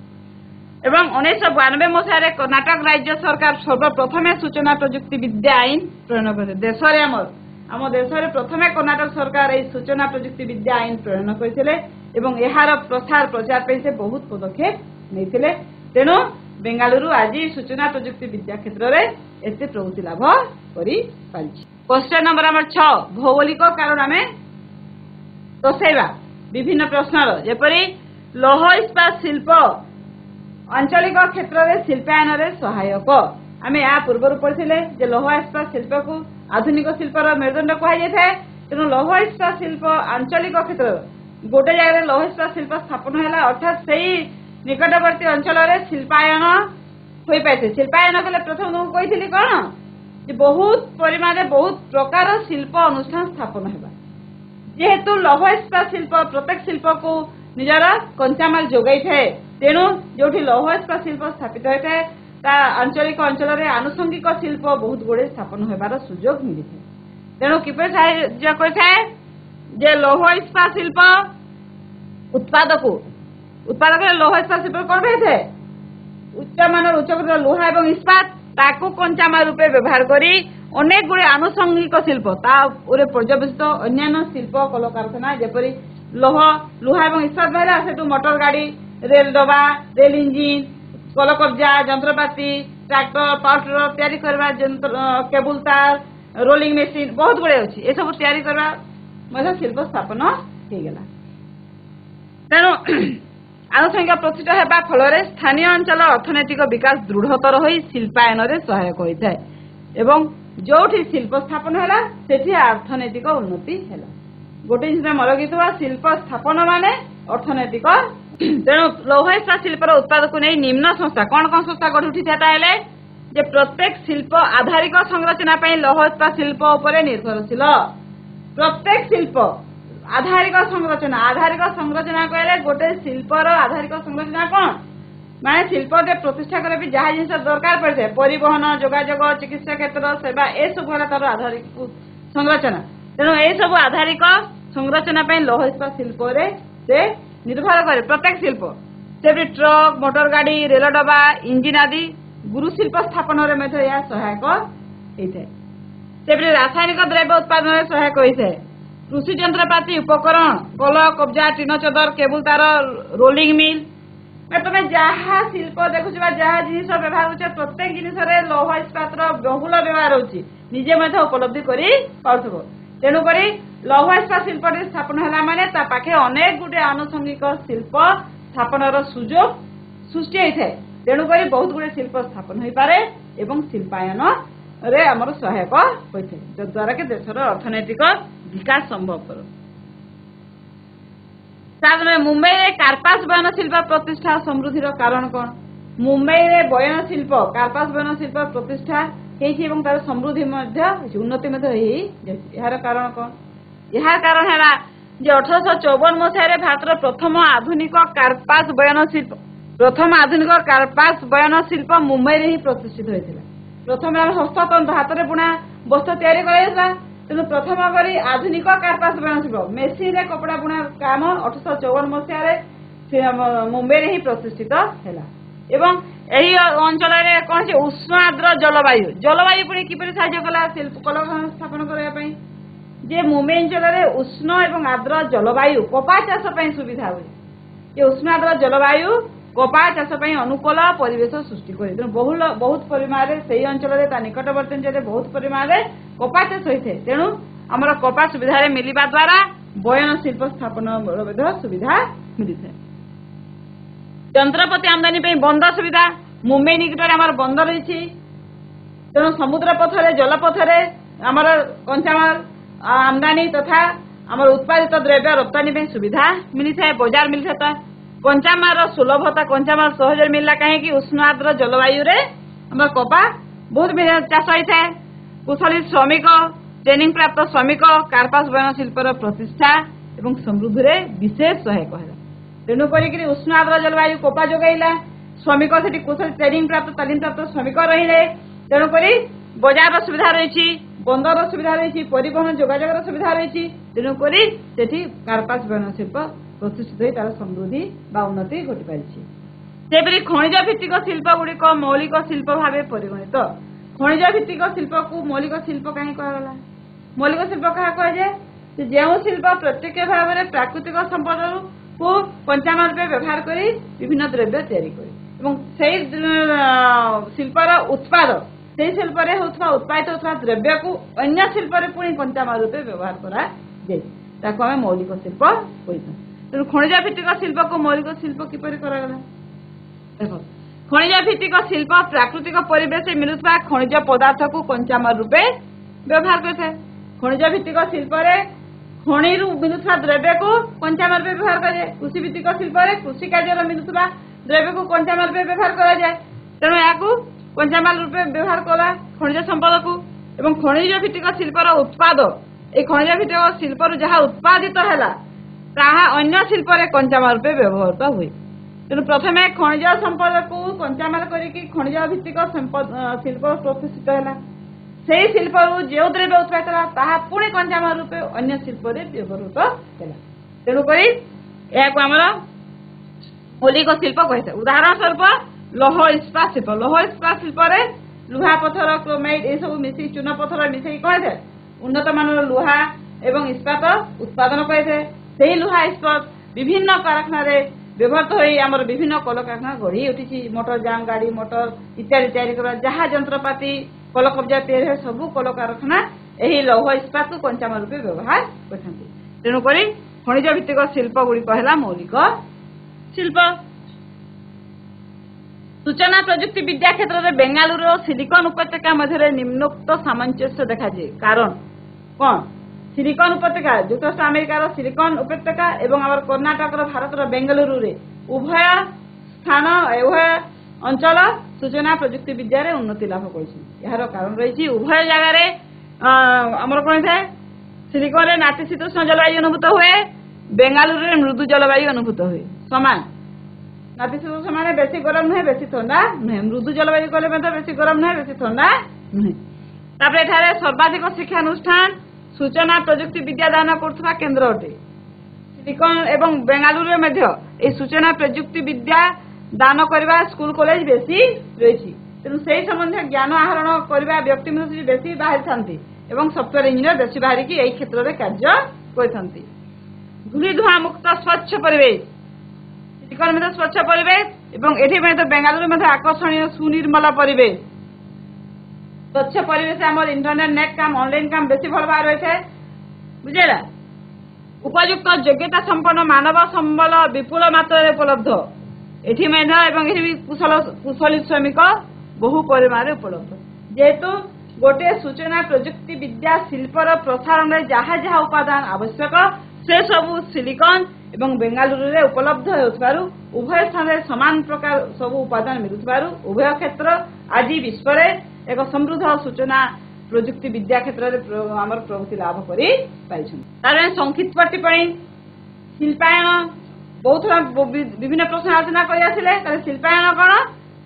एवं 1992 मसीह कर्नाटक राज्य सरकार सर्वप्रथमे सूचना प्रजुक्ति विद्या आईन प्रणयन करते देश आम देश प्रथमे कर्नाटक सरकार यही सूचना प्रजुक्ति विद्या आईन प्रणयन करते ଏବଂ ଏହାର ପ୍ରସାର ପ୍ରଚାର ପାଇଁ ସେ ବହୁତ ପଦକ୍ଷେପ ନେଇଥିଲେ। ତେଣୁ ବେଙ୍ଗାଲୁରୁ ଆଜି ସୂଚନା ପ୍ରଯୁକ୍ତି ବିଦ୍ୟା କ୍ଷେତ୍ରରେ ଏତେ ପ୍ରଗତି ଲାଭ କରିପାରିଛି। କ୍ୱେଶ୍ଚନ ନମ୍ବର ଆମର 6 ଭୌଗୋଳିକ କାରଣ ଆମେ ଦର୍ଶାଇବା ବିଭିନ୍ନ ପ୍ରଶ୍ନର, ଯେପରି ଲୌହ ଇସ୍ପାତ ଶିଳ୍ପ ଆଞ୍ଚଳିକ କ୍ଷେତ୍ରରେ ଶିଳ୍ପାୟନରେ ସହାୟକ। ଆମେ ଏହା ପୂର୍ବରୁ ପଢିଥିଲେ ଯେ ଲୌହ ଇସ୍ପାତ ଶିଳ୍ପକୁ ଆଧୁନିକ ଶିଳ୍ପର ମେରୁଦଣ୍ଡ କୁହାଯାଇଥାଏ। ତେଣୁ ଲୌହ ଇସ୍ପାତ ଶିଳ୍ପ ଆଞ୍ଚଳିକ କ୍ଷେତ୍ର ଗୋଟେ ଜାଗାରେ ଲୌହ ଇସ୍ପାତ ଶିଳ୍ପ ସ୍ଥାପନ ହେଲା ଅର୍ଥାତ୍ ସେଇ ନିକଟବର୍ତ୍ତୀ ଅଞ୍ଚଳରେ ଶିଳ୍ପାୟନ ହୋଇପାରିছে। ଶିଳ୍ପାୟନ କଲେ ପ୍ରଥମ ମୁଁ କହିଥିଲି କଣ ଯେ ବହୁତ ପରିମାଣରେ ବହୁତ ପ୍ରକାର ଶିଳ୍ପ ଅନୁଷ୍ଠାନ ସ୍ଥାପନ ହେବା। ଯେହେତୁ ଲୌହ ଇସ୍ପାତ ଶିଳ୍ପ ପ୍ରତ୍ୟେକ ଶିଳ୍ପକୁ ନିଜର କଞ୍ଚାମାଲ ଯୋଗାଇଥାଏ, ତେଣୁ ଯୋଉଠି ଲୌହ ଇସ୍ପାତ ଶିଳ୍ପ ସ୍ଥାପିତ ହୋଇଥାଏ ତା ଆଞ୍ଚଳିକ ଅଞ୍ଚଳରେ ଆନୁଷଙ୍ଗିକ ଶିଳ୍ପ ବହୁତ ଗୁଡେ ସ୍ଥାପନ ହେବାର ସୁଯୋଗ ମିଳିଥାଏ। ତେଣୁ କିପରି ସାହାଯ୍ୟ କରିଥାଏ ଯେ ଲୌହ ଇସ୍ପାତ ଶିଳ୍ପ ଉତ୍ପାଦକରେ ଲୌହ ଇସ୍ପାତ ଶିଳ୍ପ କଣ ରହିଥାଏ ଉଚ୍ଚମାନର ଉଚ୍ଚକୋଟୀର ଲୁହା ଏବଂ ଇସ୍ପାତ ତାକୁ କଞ୍ଚାମାଲ ରୂପେ ବ୍ୟବହାର କରି ଅନେକ ଗୁଡେ ଆନୁଷଙ୍ଗିକ ଶିଳ୍ପ ତା ଉପରେ ପର୍ଯ୍ୟବେସିତ ଅନ୍ୟାନ୍ୟ ଶିଳ୍ପ କଳକାରଖାନା ଯେପରି ଲୁହା ଏବଂ ଇସ୍ପାତ ବାହାରିଲା, ସେଠୁ ମଟର ଗାଡି, ରେଲ ଡବା, ରେଲ ଇଞ୍ଜିନ, କଳକବ୍ଜା ଯନ୍ତ୍ରପାତି, ଟ୍ରାକ୍ଟର, ପାୱାର ଟ୍ରିଲର ତିଆରି କରିବା ଯନ୍ତ୍ର, କେବୁଲ ତାର, ରୋଲିଂ ମେସିନ ବହୁତ ଗୁଡେ ଅଛି। ଏସବୁ ତିଆରି କରିବା ମଧ୍ୟ ଶିଳ୍ପ ସ୍ଥାପନ ହେଇଗଲା। ତେଣୁ ଆନୁଷଙ୍ଗିକ ପ୍ରତିଷ୍ଠ ହେବା ଫଳରେ ସ୍ଥାନୀୟ ଅଞ୍ଚଳ ଅର୍ଥନୈତିକ ବିକାଶ ଦୃଢତର ହୋଇ ଶିଳ୍ପାୟନରେ ସହାୟକ ହୋଇଥାଏ ଏବଂ ଯୋଉଠି ଶିଳ୍ପ ସ୍ଥାପନ ହେଲା ସେଠି ଅର୍ଥନୈତିକ ଉନ୍ନତି ହେଲା। ଗୋଟେ ଜିନିଷ ମନେ ରଖିଥିବା ଶିଳ୍ପ ସ୍ଥାପନ ମାନେ ଅର୍ଥନୈତିକ। ତେଣୁ ଲୌହ ଇସ୍ପାତ ଶିଳ୍ପର ଉତ୍ପାଦକୁ ନେଇ ନିମ୍ନ ସଂସ୍ଥା କଣ କଣ ସଂସ୍ଥା ଗଢି ଉଠିଥାଏ ତାହେଲେ ଯେ ପ୍ରତ୍ୟେକ ଶିଳ୍ପ ଆଧାରିକ ସଂରଚନା ପାଇଁ ଲୌହ ଇସ୍ପାତ ଶିଳ୍ପ ଉପରେ ନିର୍ଭରଶୀଳ। ପ୍ରତ୍ୟେକ ଶିଳ୍ପ ଆଧାରିକ ସଂରଚନା କହିଲେ ଗୋଟେ ଶିଳ୍ପର ଆଧାରିକ ସଂରଚନା କଣ ମାନେ ଶିଳ୍ପରେ ପ୍ରତିଷ୍ଠା କରିବା ପାଇଁ ଯାହା ଜିନିଷ ଦରକାର ପଡିଥାଏ ପରିବହନ, ଯୋଗାଯୋଗ, ଚିକିତ୍ସା କ୍ଷେତ୍ର, ସେବା ଏସବୁ ହେଲା ତାର ଆଧାରିକ ସଂରଚନା। ତେଣୁ ଏସବୁ ଆଧାରିକ ସଂରଚନା ପାଇଁ ଲୌହ ଇସ୍ପାତ ଶିଳ୍ପରେ ସେ ନିର୍ଭର କରେ। ପ୍ରତ୍ୟେକ ଶିଳ୍ପ ସେପରି ଟ୍ରକ୍, ମୋଟର ଗାଡି, ରେଳ ଡବା, ଇଞ୍ଜିନ ଆଦି ଗୁରୁ ଶିଳ୍ପ ସ୍ଥାପନରେ ମଧ୍ୟ ଏହା ସହାୟକ ହେଇଥାଏ। ସେପରି ରାସାୟନିକ ଦ୍ରବ୍ୟ ଉତ୍ପାଦନରେ ସହାୟକ ହୋଇଥାଏ। କୃଷି ଯନ୍ତ୍ରପାତି ଉପକରଣ, କଲ, କବ୍ଜା, ଟିଣ ଚଦର, କେବୁଲ ତାର, ରୋଲିଂ ମିଲ୍, ତମେ ଯାହା ଶିଳ୍ପ ଦେଖୁଛ ବା ଯାହା ଜିନିଷ ବ୍ୟବହାର କରୁଛ ପ୍ରତ୍ୟେକ ଜିନିଷରେ ଲୌହ ଇସ୍ପାତର ବହୁଳ ବ୍ୟବହାର ହଉଛି, ନିଜେ ମଧ୍ୟ ଉପଲବ୍ଧି କରି ପାରୁଥିବ। ତେଣୁକରି ଲୌହ ଇସ୍ପାତ ଶିଳ୍ପଟି ସ୍ଥାପନ ହେଲା ମାନେ ତା ପାଖେ ଅନେକ ଗୁଟେ ଆନୁଷଙ୍ଗିକ ଶିଳ୍ପ ସ୍ଥାପନର ସୁଯୋଗ ସୃଷ୍ଟି ହୋଇଥାଏ। ତେଣୁକରି ବହୁତ ଗୁଡେ ଶିଳ୍ପ ସ୍ଥାପନ ହୋଇପାରେ ଏବଂ ଶିଳ୍ପାୟନରେ ଆମର ସହାୟକ ହୋଇଥାଏ, ଯଦ୍ୱାରା କି ଦେଶର ଅର୍ଥନୈତିକ ବିକାଶ ସମ୍ଭବପର। ମୁମ୍ବାଇରେ କାର୍ପାସ ବୟନ ଶିଳ୍ପ ପ୍ରତିଷ୍ଠା ସମୃଦ୍ଧିର କାରଣ କଣ? ମୁମ୍ବାଇରେ ବୟନ ଶିଳ୍ପ କାର୍ପାସ ବୟନ ଶିଳ୍ପ ପ୍ରତିଷ୍ଠା ହେଇଛି ଏବଂ ତାର ସମୃଦ୍ଧି ମଧ୍ୟ ଉନ୍ନତି ମଧ୍ୟ ହେଇଯାଇଛି। ଏହାର କାରଣ କଣ? ଏହାର କାରଣ ହେଲା ଯେ 1854 ମସିହାରେ ଭାରତର ପ୍ରଥମ ଆଧୁନିକ କାର୍ପାସ ବୟନ ଶିଳ୍ପ ମୁମ୍ବାଇରେ ହିଁ ପ୍ରତିଷ୍ଠିତ ହୋଇଥିଲା। ପ୍ରଥମେ ଆମେ ହସ୍ତତନ୍ତ ହାତରେ ବୁଣା ବସ୍ତ୍ର ତିଆରି କରାଯାଇଥିଲା। ତେଣୁ ପ୍ରଥମ କରି ଆଧୁନିକ କାର୍ପାସ ବୟନ ଶିଳ୍ପ ମେସିନରେ କପଡା ବୁଣା କାମ 1854 ମସିହାରେ ମୁମ୍ବାଇରେ ହିଁ ପ୍ରତିଷ୍ଠିତ ହେଲା। ଏବଂ ଏହି ଅଞ୍ଚଳରେ କଣ ଅଛି ଉଷ୍ଣ ଆର୍ଦ୍ର ଜଳବାୟୁ ପୁଣି କିପରି ସାହାଯ୍ୟ କଲା ଶିଳ୍ପ କଳକାରଖାନା ସ୍ଥାପନ କରିବା ପାଇଁ ଯେ ମୁମ୍ବାଇ ଅଞ୍ଚଳରେ ଉଷ୍ଣ ଏବଂ ଆର୍ଦ୍ର ଜଳବାୟୁ କପା ଚାଷ ପାଇଁ ସୁବିଧା ହୁଏ। ଏ ଉଷ୍ଣ ଆର୍ଦ୍ର ଜଳବାୟୁ କପା ଚାଷ ପାଇଁ ଅନୁକୂଳ ପରିବେଶ ସୃଷ୍ଟି କରେ। ତେଣୁ ବହୁତ ପରିମାଣରେ ସେହି ଅଞ୍ଚଳରେ ତା ନିକଟବର୍ତ୍ତୀ ଅଞ୍ଚଳରେ ବହୁତ ପରିମାଣରେ କପା ଚାଷ ହୋଇଥାଏ। ତେଣୁ ଆମର କପା ସୁବିଧାରେ ମିଳିବା ଦ୍ୱାରା ବୟନ ଶିଳ୍ପ ସ୍ଥାପନ ମଧ୍ୟ ସୁବିଧା ମିଳିଥାଏ। ଯନ୍ତ୍ରପାତି ଆମଦାନୀ ପାଇଁ ବନ୍ଦର ସୁବିଧା ମୁମ୍ବାଇ ନିକଟରେ ଆମର ବନ୍ଦର ରହିଛି। ତେଣୁ ସମୁଦ୍ର ପଥରେ ଜଳପଥରେ ଆମର କଞ୍ଚାମାଲ ଆମଦାନୀ ତଥା ଆମର ଉତ୍ପାଦିତ ଦ୍ରବ୍ୟ ରପ୍ତାନୀ ପାଇଁ ସୁବିଧା ମିଳିଥାଏ, ବଜାର ମିଳିଥାଏ। କଞ୍ଚାମାଲର ସୁଲଭତା, କଞ୍ଚାମାଲ ସହଜରେ ମିଳିଲା କାହିଁକି ଉଷ୍ଣ ଆର୍ଦ୍ର ଜଳବାୟୁରେ ଆମର କପା ବହୁତ ଚାଷ ହୋଇଥାଏ। କୁଶଳୀ ଶ୍ରମିକ, ଟ୍ରେନିଂ ପ୍ରାପ୍ତ ଶ୍ରମିକ କାର୍ପାସ ବୟନ ଶିଳ୍ପର ପ୍ରତିଷ୍ଠା ଏବଂ ସମୃଦ୍ଧିରେ ବିଶେଷ ସହାୟକ ହେଲା। ତେଣୁ କରିକି ଉଷ୍ଣ ଆର୍ଦ୍ର ଜଳବାୟୁ କପା ଯୋଗାଇଲା, ଶ୍ରମିକ ସେଠି କୁଶଳୀ ଟ୍ରେନିଂ ପ୍ରାପ୍ତ ତାଲିମ ପ୍ରାପ୍ତ ଶ୍ରମିକ ରହିଲେ। ତେଣୁକରି ବଜାରର ସୁବିଧା ରହିଛି, ବନ୍ଦରର ସୁବିଧା ରହିଛି, ପରିବହନ ଯୋଗାଯୋଗର ସୁବିଧା ରହିଛି। ତେଣୁକରି ସେଠି କାର୍ପାସ ବୟନ ଶିଳ୍ପ ପ୍ରତିଷ୍ଠିତ ହୋଇ ତାର ସମୃଦ୍ଧି ବା ଉନ୍ନତି ଘଟି ପାରିଛି। ସେପରି ଖଣିଜ ଭିତ୍ତିକ ଶିଳ୍ପ ଗୁଡିକ ମୌଳିକ ଶିଳ୍ପ ଭାବେ ପରିଗଣିତ। ଖଣିଜ ଭିତ୍ତିକ ଶିଳ୍ପକୁ ମୌଳିକ ଶିଳ୍ପ କାହିଁ କୁହାଗଲା? ମୌଳିକ ଶିଳ୍ପ କାହା କୁହାଯାଏ? ଯେଉଁ ଶିଳ୍ପ ପ୍ରତ୍ୟକ୍ଷ ଭାବରେ ପ୍ରାକୃତିକ ସମ୍ପଦରୁ को कंचामाल रूपे व्यवहार करी विभिन्न द्रव्य तैयारी करी एवं सेही शिल्पर उत्पाद से शिल्प उत्पादित होता द्रव्य को अन्य शिल्प पुणी कंचामाल रूपे व्यवहार करा जाए मौलिक शिल्प तेणु खनिज भित्तिक शिल्प को मौलिक शिल्प किपर करागला देख खनिज भित्तिक शिल्प प्राकृतिक परिवेश मिलुवा खनिज पदार्थ को कंचामाल रूपे व्यवहार करता है। खनिज भित्तिक शिल्प खनि मिलुवा द्रव्य को कंचामाल रूपे व्यवहार कराए। कृषि भित्तिक शिल्प कृषि कार्य मिलुवा द्रव्य को कंचामाल रूपे व्यवहार कराए तेणु या कंचामाल रूपे व्यवहार कला खनिज संपद को एवं खनिज भित्तिक शिल्पर उत्पाद ए खनिज भित्तिक शिल्प जहाँ उत्पादित है ताहा अन्य शिल्प कंचामाल रूपे व्यवहृत हुए। तेणु प्रथम खनिज संपद को कंचामाल करके खनिज भित्तिक शिल्प प्रतिष्ठित है से शिल्प जो द्रव्य उत्पादित है ताहा पुणी कंचामाल रूपे अन्य शिल्प व्यवहृत है। तेणुक मौलिक शिल्प कही उदाहरण स्वरूप लौह इस्पात शिल्प शिल्प लुहा पथर क्रोमाइड ये सब मिसी चून पथर मिसई कही उन्नत मानर लुहा एवं इस्पात उत्पादन कही से लुहा इस्पात विभिन्न कारखाना व्यवहृत हो विभिन्न कलकारखाना गढ़ी उठी मोटर जाम गाड़ी मोटर इत्यादि तैयारी कर जहाँ जंत्रपाति कल कब्जा तैयारी सबू कल कारखाना यही लौह इस्पात को कंचामाल रूपे व्यवहार करते। तेणुक खनिज भित्तिक शिल्प गुड़िक है मौलिक शिल्प। सूचना प्रजुक्ति विद्या क्षेत्र में बेंगालुरु और सिलिकन उपत्यका मध्य निम्नोक्त सामंजस्य देखा जाए। कारण कौन सिलिकन उपत्यका युक्तराष्ट्र अमेरिकार सिलिकन उपत्यका एवं कर्णाटक भारत बेंगालुरु रे उभय स्थान उभय अंचल सूचना प्रजुक्ति विद्या उन्नति लाभ कर कारण रही उभय जगार आमर कौन था सिलिकन रे नातिशीतोष्ण जलवायु अनुभूत हुए बेंगालुरु रे मृदु जलवायु अनुभूत हुए समान नातिशीतोष्ण माने बेसी गरम नुहे बेसी ठंडा नुहे मृदु जलवायु कले बेसी गरम नुहे बेसी ठंडा नुहे। तापर एठारे सर्वाधिक शिक्षानुष्ठान सूचना प्रजुक्ति विद्या दान करथुवा केंद्र अटे सिलिकन एवं बेंगालुरु में सूचना प्रजुक्ति विद्या दान करवा स्कूल कॉलेज बेसी रही तेणु से संबंध ज्ञान आहरण करवा व्यक्ति बेसी बाहरी थांती एवं सॉफ्टवेयर इंजीनियर बेसी बाहरी की क्षेत्र में कार्य करथांती। धूली धुआं मुक्त स्वच्छ परिवेश सिलिकन में स्वच्छ परिवेश एवं एठी में बेंगालुरु में आकर्षणीय सुनिर्मल परिवेश स्वच्छ परिवेश आमर इंटरनेट नेट काम ऑनलाइन काम बेसी भल बाहर रही है बुझेगा। उपयुक्त योग्यता संपन्न मानव संबल विपुल मात्रा उपलब्ध एठी कुशल श्रमिक बहु परिमाण उपलब्ध जेहेतु गोटे सूचना प्रजुक्ति विद्या शिल्पर प्रसारण में जहाँ जहाँ उपादान आवश्यक से सबू सिलिकन एवं बेंगालुरु रे उपलब्ध होउथबारु उभय स्थान समान प्रकार सब उपादान मिलुथबारु उभय क्षेत्र आज विश्व एक समृद्ध सूचना प्रजुक्ति विद्या क्षेत्र में आमर प्रगति लाभ करी पाइछन। संक्षिप्त टिप्पणी शिल्पायन बहुत विभिन्न प्रश्न आलोचना कर शिल्पायन कौन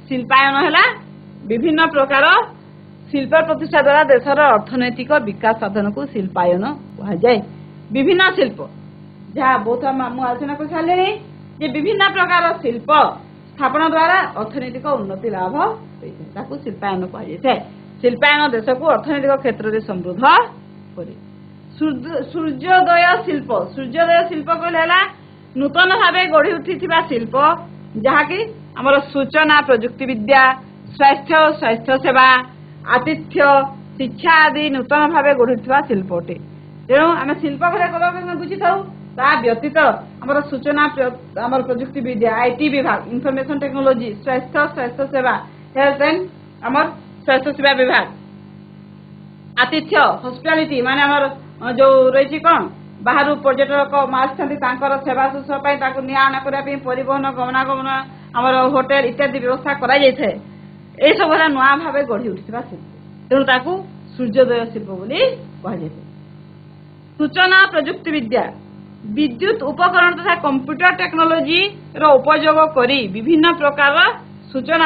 शिल्पायन है विभिन्न प्रकार शिल्प प्रतिष्ठा द्वारा देशर अर्थनैतिक विकास साधन को शिल्पायन कहुए। विभिन्न शिल्प जहाँ बहुत आलोचना कर सारे विभिन्न प्रकार शिल्प स्थापना द्वारा अर्थनैतिक उन्नति लाभ शिल्पायन कहुए। शिल्पायन देश को अर्थनैतिक क्षेत्र में समृद्ध करे। सूर्योदय शिल्प कहले नूतन भाव गढ़ी उठी शिल्प जहाँकि आमर सूचना प्रजुक्ति विद्या स्वास्थ्य सेवा आतिथ्य शिक्षा आदि नूतन भाव गढ़ी उठा शिल्प अटे। तेणु आम शिल्प बुझी था ता व्यतीत आमर सूचना आमर प्रजुक्ति विद्या आईटी विभाग इनफॉरमेशन टेक्नोलॉजी स्वास्थ्य सेवा हेल्थ एंड आमर स्वास्थ्य सेवा विभाग आतिथ्य हॉस्पिटैलिटी माने आमर जो रही कौन बाहर पर्यटक आसता सेवा शुश्रूषा निआना करने परिवहन गमनागमन आमर होटेल इत्यादि व्यवस्था करा सब नुआ भाव गढ़ी उठा शिल्प तेणु सूर्योदय शिल्प बोली कहुए। सूचना प्रजुक्ति विद्या विद्युत उपकरण तथा कंप्यूटर टेक्नोलॉजी रो उपयोग करी विभिन्न प्रकार सूचना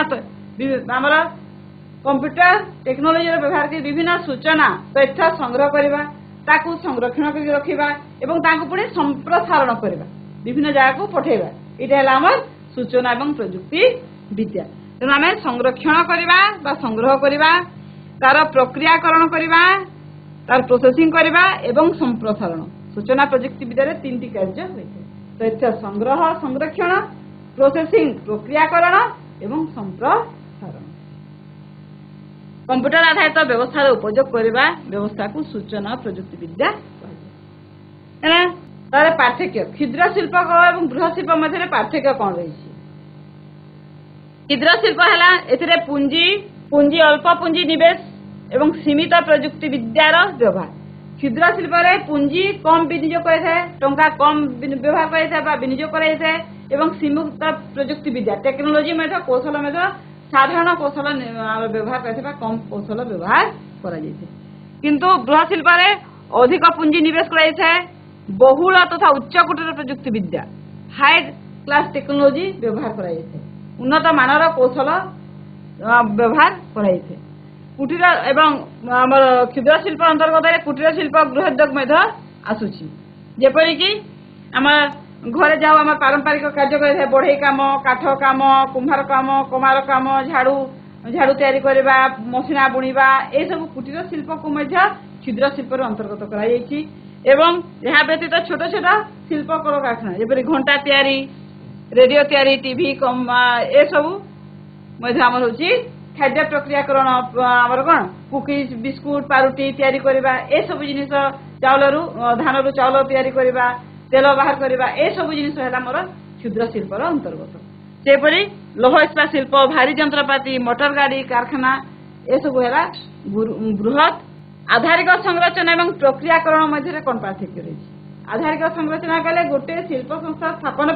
आमर कंप्यूटर टेक्नोलॉजी व्यवहार कर विभिन्न सूचना तथ्य संग्रह करवा ताकू संरक्षण कर रखा एवं ताकू पुणी संप्रसारण करवा विभिन्न जगह को पठेगा यहाँ आमर सूचना एवं प्रजुक्ति विद्या। तेणु आम संरक्षण करवा संग्रह करवा तार प्रक्रियाकरण करवा तार प्रोसेसिंग करवा एवं संप्रसारण सूचना प्रजुक्ति विद्या तीन कार्य होता है। तथ्य संग्रह संरक्षण प्रोसेसिंग प्रक्रियाकरण एवं संप्रसारण कंप्यूटर आधारित व्यवस्था उपयोग करने व्यवस्था को सूचना प्रजुक्ति विद्या है। तार पार्थक्य क्षुद्र शिल्प और बृहत शिल्प मध्य पार्थक्य कौन रही? क्षुद्र शिल्प है पुंजी पुंजी अल्प पुंजी निवेश एवं सीमित प्रजुक्ति विद्यार व्यवहार। क्षुद्र शिल्प पुंजी कम विनियोग टंका कम व्यवहार विनियोग एवं सीमित प्रजुक्ति विद्या टेक्नोलोजी में कौशल में साधारण कौशल व्यवहार कर कम कौशल व्यवहार किंतु बृहत शिल्प अधिक पुंजी निवेश कर बहुल तथा उच्च कोटर प्रजुक्ति विद्या हाई क्लास टेक्नोलोजी व्यवहार कर उन्नत मानर कौशल व्यवहार कर कुटीर एवं क्षुद्र शिल्प अंतर्गत कुटीर शिल्प गृहोद्योग आसूची जेपरिक आम घरे जाओ आम पारंपरिक कार्य कर बढ़ई काम काठ काम कुम्हार काम कमार काम झाड़ू झाड़ू तैयारी करवा मशीना बुणवा ये सब कुटीर शिल्प को क्षुद्र शिल्प अंतर्गत कर एवं यह व्यतीत छोट छोट शिल्प कल कारखाना जपरी घंटा तैयारी रेडियो तैयारी टीवी ये सब आमर हूँ खाद्य प्रक्रियाकरण आमर कौन कुकीज बिस्कुट पारुटी तैयारी करवा ये सब जिन चाउल धान रु चाउल तैयारी करवा तेल बाहर करवा ये सब जिन मोर क्षुद्र शिल्प अंतर्गत सेपरी लौह इस्पात शिल्प भारी जंत्रपाति मोटर गाड़ी कारखाना ये सब है बृहत आधारिक संरचना एवं प्रक्रियाकरण मध्य कौन पार्थक्य रही? आधारिक संरचना कले गोटे शिल्प संस्था स्थापन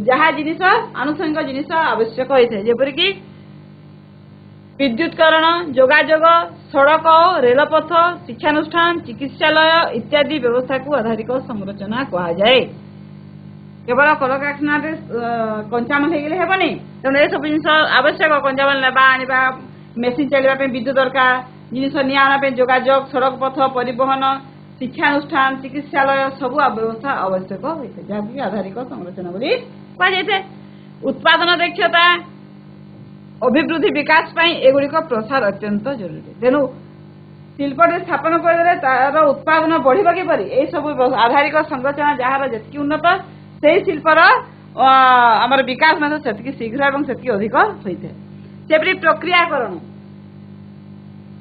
जहाँ जिनिस आनुषंगिक जिनिस आवश्यक होता है जेपरिक विद्युतकरण जोगाजोग सड़क रेलपथ शिक्षानुष्ठान चिकित्सालय इत्यादि व्यवस्था को आधारिक संरचना कह जाए। केवल कल कारखाना कंचामाल हेबनी तेणु ये सब जिन आवश्यक कंचामाल नेबा आनिबा मेसीन चलवाई विद्युत दरकार जिनिस निया जोगाजोग सड़क पथ परिवहन शिक्षानुष्ठान चिकित्सालय सब व्यवस्था आवश्यक होता है जहाँकि आधारिक संरचना बोली कहुए। उत्पादन दक्षता अभिवृद्धि विकास एगुड़िक प्रसार अत्यंत जरूरी तेणु शिल्प स्थापन कर तार उत्पादन बढ़िबा किपरि ए सब आधारिक संरचना जहाँ जी उन्नत से शिल्पर आमर विकास से शीघ्र और से अधिक होता है। सेपरी प्रक्रियाकरण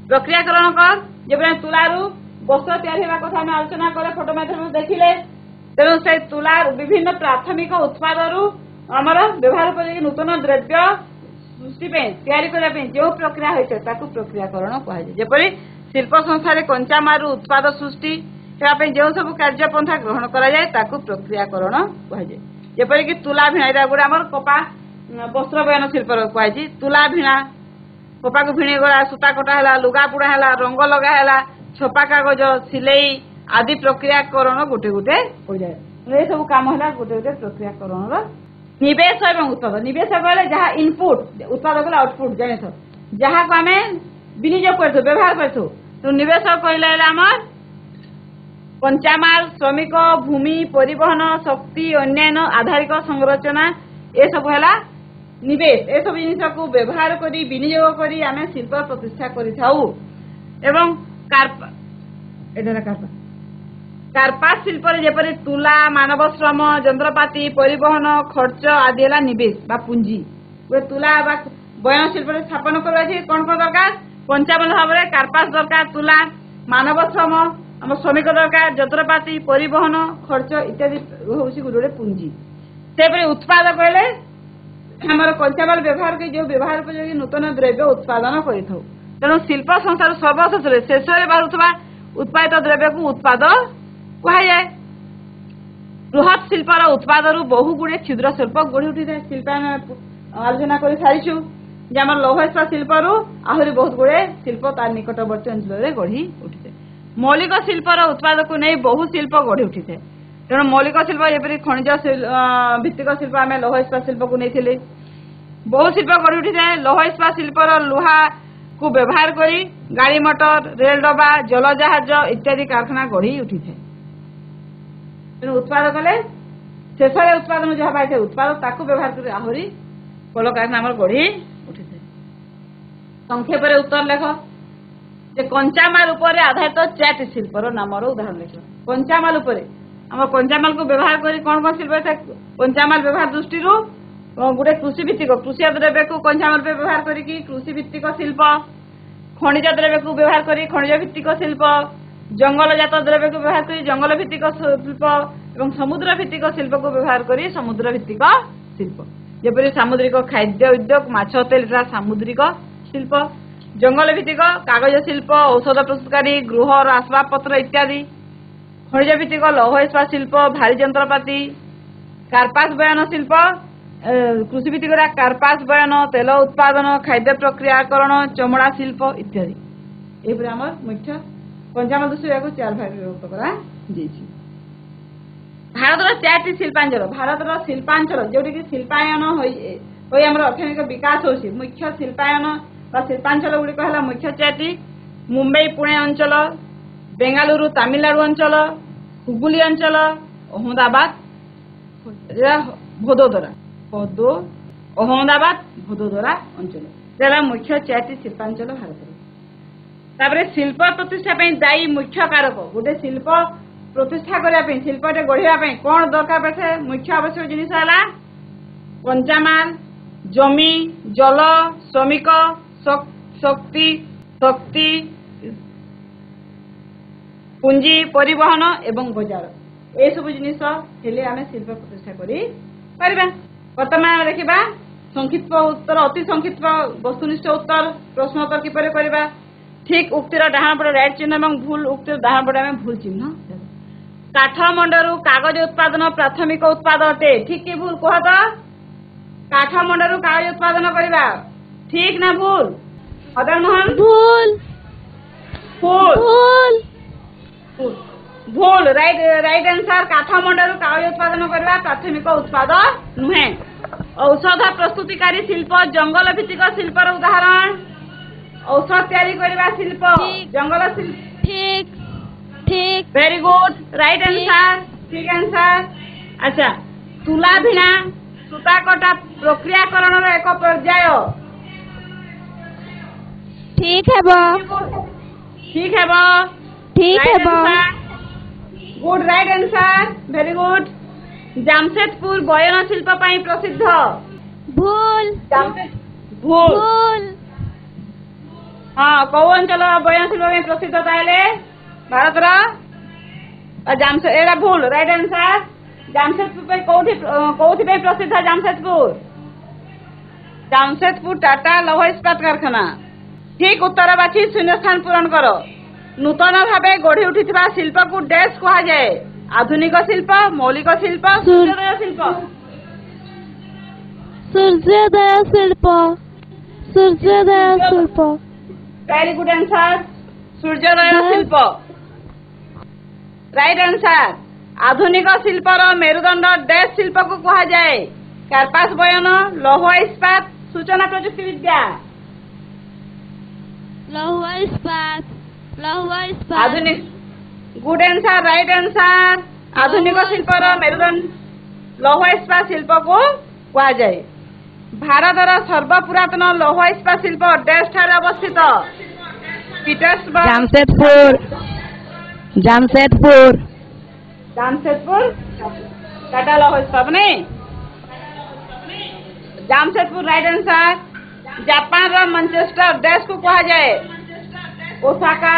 प्रक्रियाकरण कर जब तुलारू वस्त्र तैयारी कथा आम आलोचना कले फोटो माध्यम देखिले तेणु से तुलार विभिन्न प्राथमिक उत्पाद आमर व्यवहार उपयोगी नूतन द्रव्य सृष्टि तैयारी करने जो प्रक्रिया होता है प्रक्रियाकरण कहुए। जपरी शिल्प संस्था कंचामाल उत्पाद सृष्टि जो सब कार्यपंथा ग्रहण कराए प्रक्रियाकरण कहुए। जपरिक तुला भिणा गोटे आम कपा वस्त्र बयन शिल्प कहुए तुला भिणा कपा को भिणी गला सूता कटा है लुगा पुड़ा है रंग लगा है छपा कागज सिलाई आदि प्रक्रियाकरण गोटे गोटे हो जाए ये सब कम है गोटे गोटे प्रक्रियाकरण। निवेश एवं उत्पाद निवेश कहले जहाँ इनपुट उत्पाद कहले आउटपुट जाने जहाँ को आम विनियोग कर व्यवहार कर तो निवेश कहले आमर कंचामाल श्रमिक भूमि परिवहन शक्ति अन्य आधारिक संरचना ये सब है निवेश ये सब जिन को व्यवहार करी विनियोग करी आम शिल्प प्रतिष्ठा करिथाउ। एवं कार्पास शिल्प जेपरी तुला मानव श्रम जंत्रपाति परिवहन खर्च आदि है निवेश बा पुंजी तुला बयन शिल्प स्थापन कर कौन कौन दरकार कंचामाल भाव में कार्पास दरकार तुला मानव श्रम आम श्रमिक दरकार जंत्रपाति परिवहन खर्च इत्यादि हूँ गोटे पुंजी। सेपरी उत्पाद कहले आमर कंचामाल व्यवहार के जो व्यवहार उपयोगी नूतन द्रव्य उत्पादन करूँ तेणु शिल्प संस्थार सर्वशेष शेष बाहर उत्पादित द्रव्य को उत्पाद कहुए। बृहत शिल्पर उत्पाद बहु गुड़े क्षुद्र शिल्प गढ़ी उठी है शिल्प आलोचना कर सारीचु आम लौह इस्पात शिल्पर आहरी बहुत गुड़े शिल्प तार निकटवर्ती अंचल गढ़ी उठी है। मौलिक शिल्पर उत्पाद को नहीं बहु शिल्प गढ़ी उठी है तेणु मौलिक शिल्प जपरी खनिज भित्तिक शिल्प आम लौह इस्पात शिल्प को नहीं बहु शिल्प गढ़ी उठी है। लौह इस्पात शिल्पर लुहा को व्यवहार करी गाड़ी मोटर रेल डबा जल जहाज इत्यादि कारखाना गढ़ी उठी है तेणु उत्पाद कले शेष उत्पादन जहाँ पाई उत्पाद ताकू व्यवहार कर आहरी कल कारखाना गढ़ी उठी है। संक्षेप उत्तर लेख जे कंचामाल आधारित चैट शिल्पर नामर उदाहरण लेख कंचामाल आम कंचामाल को व्यवहार करी कौन कौन शिल्प कंचामाल व्यवहार दृष्टि गोटे कृषि भित्तिक कृषि द्रव्य को कंचामाल व्यवहार करी कृषि भित्तिक शिल्प खनिज द्रव्य को व्यवहार करी खनिज भित्तिक शिल्प जंगलजात द्रव्य को व्यवहार करी जंगल भित्तिक शिल्प एवं समुद्र भित्तिक शिल्प को व्यवहार करी समुद्र भित्तिक शिल्प जेपरी सामुद्रिक खाद्य उद्योग माछ तेल सामुद्रिक शिल्प जंगल भित्तिक कागज शिल्प औषध प्रस्तुतकारी गृह और आसबाब पत्र इत्यादि खनिज भित्तिक लौह इस्पात शिल्प भारी जंत्रपाति कार्पास बयान शिल्प कृषि भित्तिक कार्पास बयान तेल उत्पादन खाद्य प्रक्रियाकरण चमड़ा शिल्प इत्यादि ये मुख्य कंचामाल दृष्टि या 4 भाग विभक्त कर भारत 4टी शिल्पांचल भारत शिल्पांचल जोटी कि शिल्पायन अर्थनैतिक विकास होची मुख्य शिल्पायन शिल्पांचल गुड़िक है मुख्य 4टी मुंबई पुणे अंचल बेंगालुरु तमिलनाडु अंचल हुगुली अंचल अहमदाबाद भदोदरा अहमदाबाद भदोदरा अंचल मुख्य 4टी शिल्पांचल भारत तापर शिल्प प्रतिष्ठा दायी मुख्य कारक गोटे शिल्प प्रतिष्ठा करने शिल्पटे गढ़ा कौन दरकार पड़े मुख्य आवश्यक जिनिस है कंचामाल जमी जल श्रमिक शक्ति शक्ति पुंजी परिवहन एवं बजार ये सब जिनिस हेले आमे शिल्प प्रतिष्ठा करि वर्तमान देखा संक्षिप्त उत्तर अति संक्षिप्त वस्तुनिष्ठ उत्तर प्रश्न उत्तर किपर करवा ठीक उक्तिर डाहाण पटे राइट चिन्ह और भूल उक्तिर डाहाण पटे आमे भूल चिन्ह काठमंडलू कागज उत्पादन प्राथमिक उत्पाद अटे ठीक कि भूल कह तो काठमंडलू कागज उत्पादन करवा ठीक ना भूल मदन मोहन भूल भूल भूल राइट आंसर काठमंडलू कागज उत्पादन करवा प्राथमिक उत्पाद नुहे औषध प्रस्तुतिकारी शिल्प जंगल भित्तिक शिल्पर उदाहरण औषध तैयारी करवा शिल्प जंगल शिल्प ठीक ठीक वेरी गुड राइट आंसर ठीक आंसर अच्छा तुला भिणा सूता कटा प्रक्रियाकरण एक पर्याय ठीक है बा ठीक है good right answer very good Jamshedpur बयन शिल्प प्रसिद्ध भूल भूल हाँ कौ अंचल बयन शिल्प प्रसिद्ध ताले भारत एरा भूल राइट आंसर जामशेदपुर कौथि प्रसिद्ध जामशेदपुर टाटा लौह इस्पात कारखाना ठीक उत्तर बाछी शून्य स्थान पूरण कर नूतन भाव गढ़ी उठी शिल्प को डैश कह जाए आधुनिक शिल्प मौलिक शिल्प सूर्योदय शिल्प वेरी गुड आंसर सूर्योदय शिल्प राइट आंसर आधुनिक शिल्पर मेरुदंड डैश शिल्प को कह जाए कार्पास बयन लौह इस्पात सूचना प्रजुक्ति विद्या लौह इस्पात आधुनिक गुड आंसर राइट आंसर आधुनिक शिल्पर मेरुदंड लौह इस्पात शिल्प को कह जाए भारतर सर्वपुरातन लौह इस्पात शिल्प डैश ठारे अवस्थित पीटर्सबर्ग जामशेदपुर टाटा लौह इस्पात नहीं जामशेदपुर राइट आंसर जापान रा मैनचेस्टर देश को कहा जाए ओसाका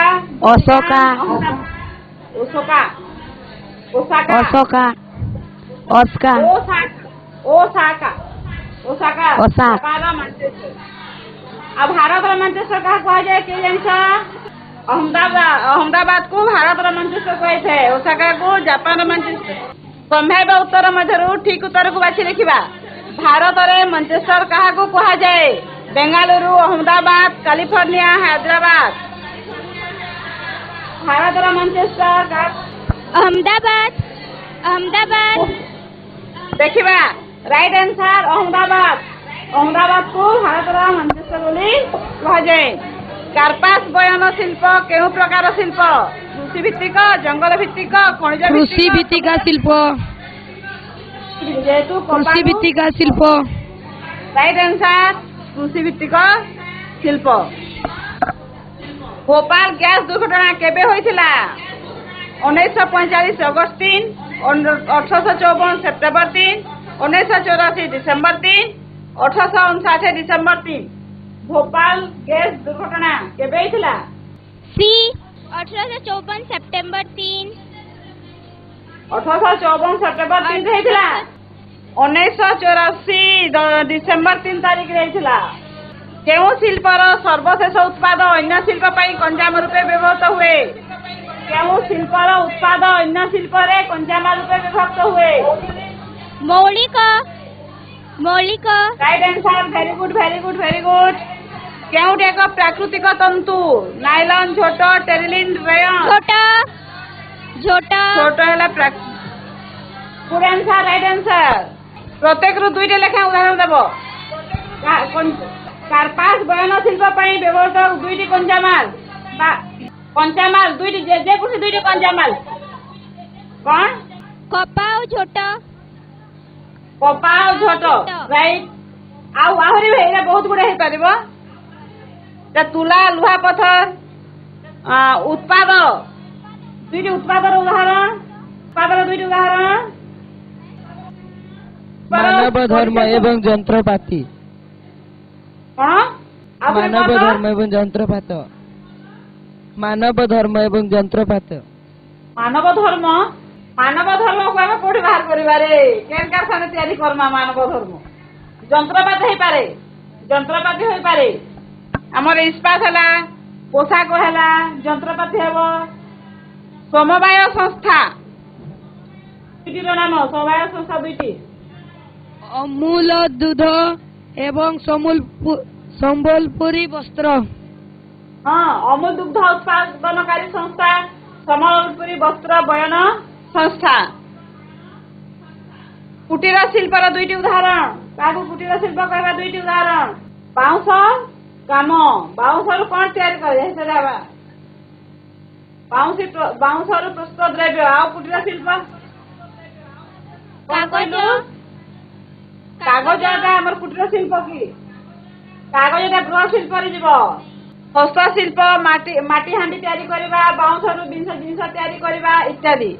जापान रा मैनचेस्टर अब भारत रा मैनचेस्टर कहा जाए के जानसा अहमदाबाद को भारत रा मैनचेस्टर कही थे ओसाका को जापान रा मैनचेस्टर संभाव्य उत्तर मध्य ठीक उत्तर को बाछी लिखिबा भारत रे मैनचेस्टर कहा को कहा जाए बेंगालुरु अहमदाबाद कैलिफोर्निया हैदराबाद भारत रा मैनचेस्टर अहमदाबाद देखिबा राइट आंसर अहमदाबाद को भारत रा मैनचेस्टर बोली कहा जाए कार्पास बयन शिल्प केउ प्रकार शिल्प कृषि भित्तिक जंगल भित्तिक खनिज कृषि भित्तिक शिल्प जेहेतु कृषि भित्तिक शिल्प राइट आंसर कृषि भित्तिक शिल्प भोपाल गैस दुर्घटना केबे होइथिला 1945 अगस्त 3 1854 September 3, 1984 December 3, 1859 December 3 Bhopal gas दुर्घटना केबे हितला? सी 1854 सेप्टेम्बर 3, 1854 सेप्टेम्बर 3 हितला। 1984 डिसेम्बर 3 तारिख रे हितला। केउ शिल्पर सर्वशेष उत्पाद अन्य शिल्प पई कंजाम रूपे व्यवहृत हुए? केउ शिल्पर उत्पाद अन्य शिल्प रे कंजाम रूपे व्यवहृत हुए? मौलिक मौलिक right answer. Very good very good very good. केउट एक प्राकृतिक तंतु? नाइलॉन, झोट, टेरिलिन, रेयन। झोट छोट है गुड आंसर राइट आंसर। प्रत्येक रु दुईटे लेखा उदाहरण देव। कार्पास बयन शिल्प पई व्यवहृत दुईटी कंजामाल कंचामाल दुईटी जे कुछ दुईटी कंजामाल कौन? कपा और झोट कपा और झोट राइट। आहरी एटा बहुत गुड़े हो पार। तुला लुहा पथर उत्पाद दुईटी उत्पादर उदाहरण उत्पादर दुईटी उदाहरण मानव धर्म एवं जंत्रपाति। मानव धर्म एवं जंत्रपात। मानव धर्म एवं जंत्रपात। मानव धर्म को आम कौटी बाहर करें केन कारखाना तैयारी करमा? मानव धर्म जंत्रपात हो पारे जंत्रपाति हो पारे। आमर इस्पात है पोशाक है जंत्रपाति हम। समवाय संस्था दुईटीर नाम समवाय संस्था दुईटी? अमूल दूध एवं संबलपुरी वस्त्र। हाँ अमूल दुग्ध उत्पादनकारी संस्था, संबलपुरी वस्त्र बयन संस्था। कुटीर शिल्पर दुईटी उदाहरण क्या? कुटीर शिल्प कहवा दुईटी उदाहरण? बाउंस काम बाउंसर कौन तैयारी करे? बाउंसर प्रस्तुत द्रव्य। आ कुटीर शिल्प कागज आम कुटीर शिल्प कि कागज गृह शिल्प हस्तशिल्प माटी हांडी तैयारी करबा बाउंसर जिनस तैयारी करबा इत्यादि।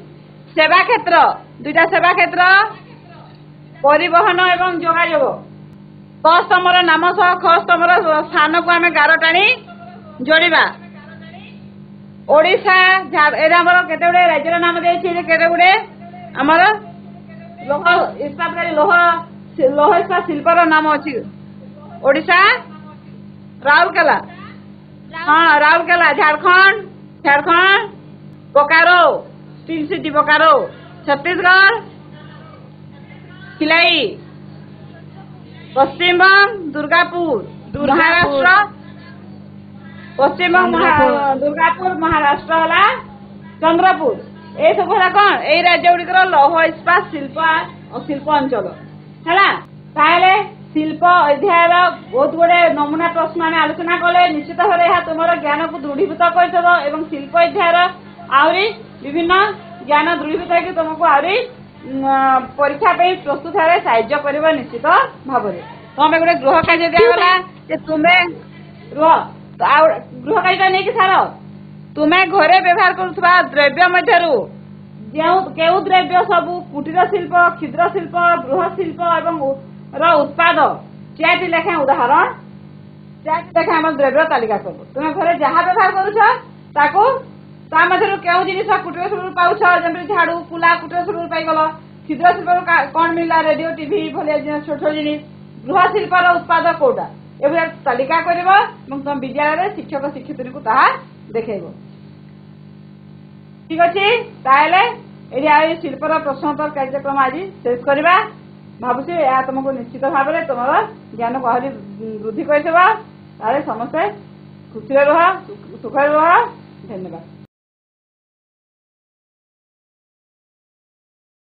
सेवा क्षेत्र दुईटा सेवा क्षेत्र परिवहन एवं जोगाजोग। क स्तंभर नाम सह ख स्तंभर स्थान को आम गार टाणी जोड़ा। ओडिशा केते गुड़े राज्यर नाम देते केते गुड़े आमर लोह इस्पातकारी लोह इस्पात शिल्पर नाम अच्छी। ओडिशा राउरकेला हाँ राउरकेला। Jharkhand Bokaro steel city Bokaro. छत्तीसगढ़ भिलाई। पश्चिम बंग दुर्गापुर। महाराष्ट्र पश्चिम बंग दुर्गापुर। महाराष्ट्र है चंद्रपुर। ये सब है कौन? यही राज्य गुड़िकर लौह इस्पात शिल्प और शिल्प अंचल है। शिल्प अध्याय बहुत गुड़े नमूना प्रश्न आम आलोचना कले निश्चित भाव यह तुम ज्ञान को दृढ़ीभूत कर शिल्प अध्याय आहरी विभिन्न ज्ञान दृढ़ीभूत हो तुमको आहरी परीक्षा प्रस्तुत भाव साहाय्य कर निश्चित भाव। तुम्हें गोटे गृह कार्य दिगला तुम्हें गृह कार्य नहीं सार तुम्हें घरे व्यवहार करुवा द्रव्य मध्य केउ द्रव्य सब कुटीर शिल्प क्षुद्र शिल्प गृह शिल्प एवं उत्पाद चार लेखा उदाहरण चार लेखा आम द्रव्य तालिका कर। तुम्हें घरे जहाँ व्यवहार कर जिन कुटीर शिल्प पाच जमी झाड़ू कुला कुटीर शिल्प पाइगल। क्षुद्र शिल्प कौन मिलला? रेडियो टीवी भाई छोट छोट जिन। गृह शिल्पर उत्पाद कौटा ये तालिका कर तुम विद्यालय शिक्षक शिक्षयित्री को ताहा देखब। ठीक अच्छे ये शिल्पर प्रश्नोत्तर कार्यक्रम आज शेष करवा भावुँ या तुमको निश्चित भाव में तुम ज्ञान को आहरी वृद्धि कर समस्ते खुशी रुह सुख रुह। धन्यवाद।